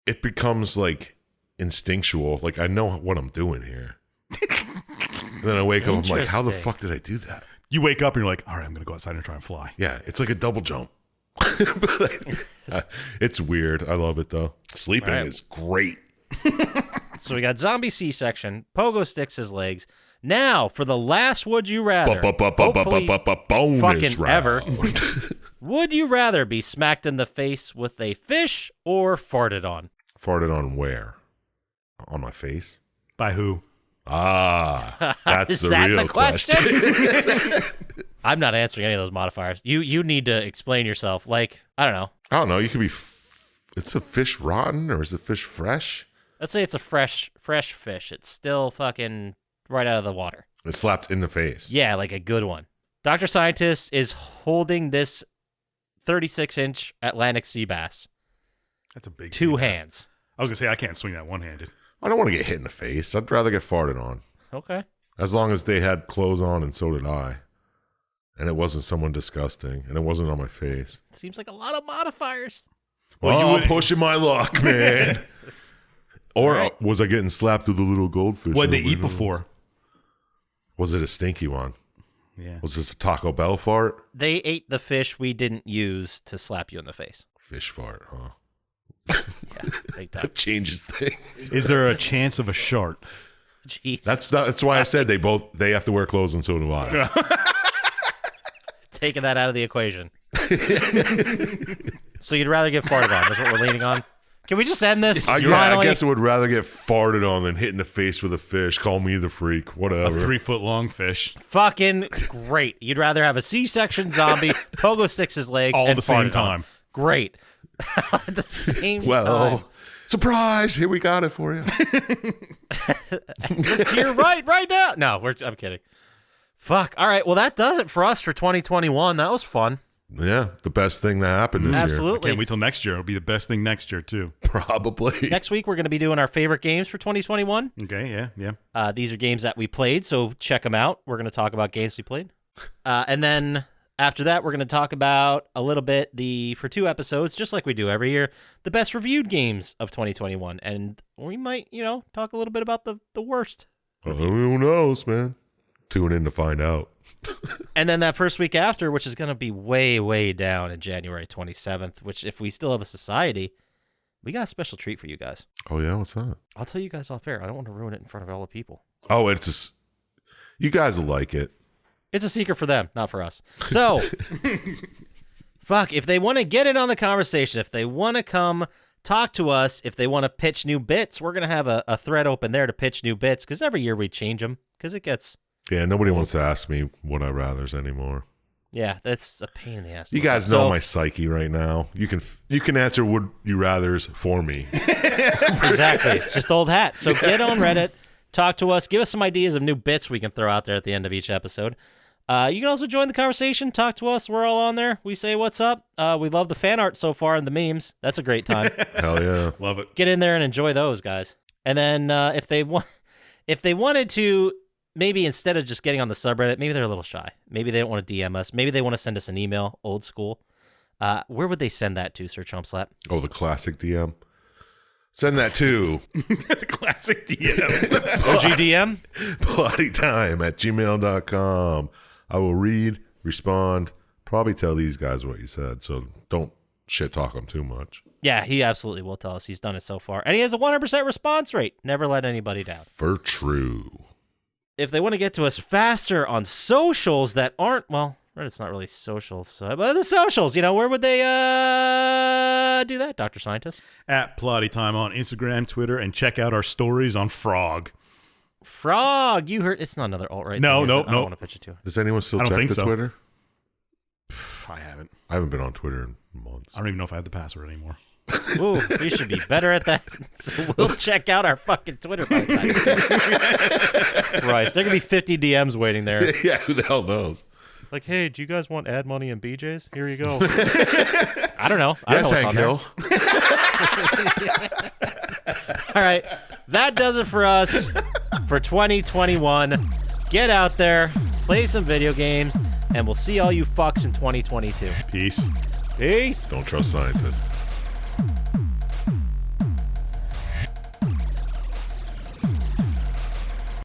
It becomes like instinctual. Like I know what I'm doing here. And then I wake up. I'm like, how the Interesting. fuck did I do that? You wake up and you're like, all right, I'm going to go outside and try and fly. Yeah, it's like a double jump. But it's weird. I love it though. Sleeping All right. is great. So we got zombie C-section, pogo sticks as legs. Now for the last Would You Rather. Hopefully Bonus fucking round. ever. Would you rather be smacked in the face with a fish or farted on? Farted on where? On my face? By who? Ah, that's Is the that real the question? I'm not answering any of those modifiers. You need to explain yourself. Like, I don't know. I don't know. You could be. It's a fish rotten or is the fish fresh? Let's say it's a fresh fish. It's still fucking right out of the water. It slapped in the face. Yeah, like a good one. Dr. Syintist is holding this 36-inch Atlantic sea bass. That's a big 2 sea bass. hands. I was going to say, I can't swing that one-handed. I don't want to get hit in the face. I'd rather get farted on. Okay. As long as they had clothes on and so did I. And it wasn't someone disgusting. And it wasn't on my face. Seems like a lot of modifiers. Well, you I'm would- pushing my luck, man. Or All right. was I getting slapped with a little goldfish? What'd they over eat and over? before? Was it a stinky one? Yeah. Was this a Taco Bell fart? They ate the fish we didn't use to slap you in the face. Fish fart, huh? Yeah, big time. That changes things. Is there a chance of a shark? Jeez. That's why I said they have to wear clothes and so do I. Taking that out of the equation. So you'd rather get farted on. That's what we're leaning on. Can we just end this? I Finally? guess I would rather get farted on than hit in the face with a fish. Call me the freak. A Whatever. 3-foot-long fish. Fucking great. You'd rather have a C-section zombie, pogo sticks his legs, All and at the same farted on. time. Great. At the same Well, time. surprise! Here we got it for you. You're right now. No, I'm kidding. Fuck. All right. Well, that does it for us for 2021. That was fun. Yeah, the best thing that happened this Absolutely. Can't wait till next year. It'll be the best thing next year, too. year. Probably. Next week, we're going to be doing our favorite games for 2021. Okay, yeah. These are games that we played, so check them out. We're going to talk about games we played. And then after that, we're going to talk about a little bit for 2 episodes, just like we do every year, the best reviewed games of 2021. And we might, talk a little bit about the worst. Who knows, man? Tune in to find out. And then that first week after, which is going to be way, way down in January 27th, which if we still have a society, we got a special treat for you guys. Oh, yeah? What's that? I'll tell you guys off air. I don't want to ruin it in front of all the people. Oh, you guys will like it. It's a secret for them, not for us. So, fuck, if they want to get in on the conversation, if they want to come talk to us, if they want to pitch new bits, we're going to have a thread open there to pitch new bits, because every year we change them, because it gets... Yeah, nobody wants to ask me what I rathers anymore. Yeah, that's a pain in the ass. You guys know my psyche right now. You can answer would you rathers for me. Exactly. It's just old hat. So get on Reddit, talk to us, give us some ideas of new bits we can throw out there at the end of each episode. You can also join the conversation, talk to us. We're all on there. We say what's up. We love the fan art so far and the memes. That's a great time. Hell yeah. Love it. Get in there and enjoy those, guys. And then if they wanted to, maybe instead of just getting on the subreddit, maybe they're a little shy. Maybe they don't want to DM us. Maybe they want to send us an email, old school. Where would they send that to, Sir Chump Slap? Oh, the classic DM. Send that to The classic DM. OG DM? plottytime@gmail.com. I will read, respond, probably tell these guys what you said, so don't shit talk them too much. Yeah, he absolutely will tell us. He's done it so far. And he has a 100% response rate. Never let anybody down. For true. If they want to get to us faster on socials that aren't, well, Reddit's not really social, but the socials, where would they do that, Dr. Scientist? At Plottytime on Instagram, Twitter, and check out our stories on Frog. Frog, you heard, it's not another alt-right No, thing, no, is it? I no. don't want to pitch it to her. Does anyone still I don't check think the so. Twitter? I haven't. I haven't been on Twitter in months. I don't even know if I have the password anymore. Ooh, we should be better at that. So we'll check out our fucking Twitter by the time. Christ, there could be 50 DMs waiting there. Yeah, who the hell knows? Like, hey, do you guys want ad money and BJ's? Here you go. I don't know. Yes, I don't know Hank Hill. All right, that does it for us for 2021. Get out there, play some video games, and we'll see all you fucks in 2022. Peace. Peace. Don't trust scientists.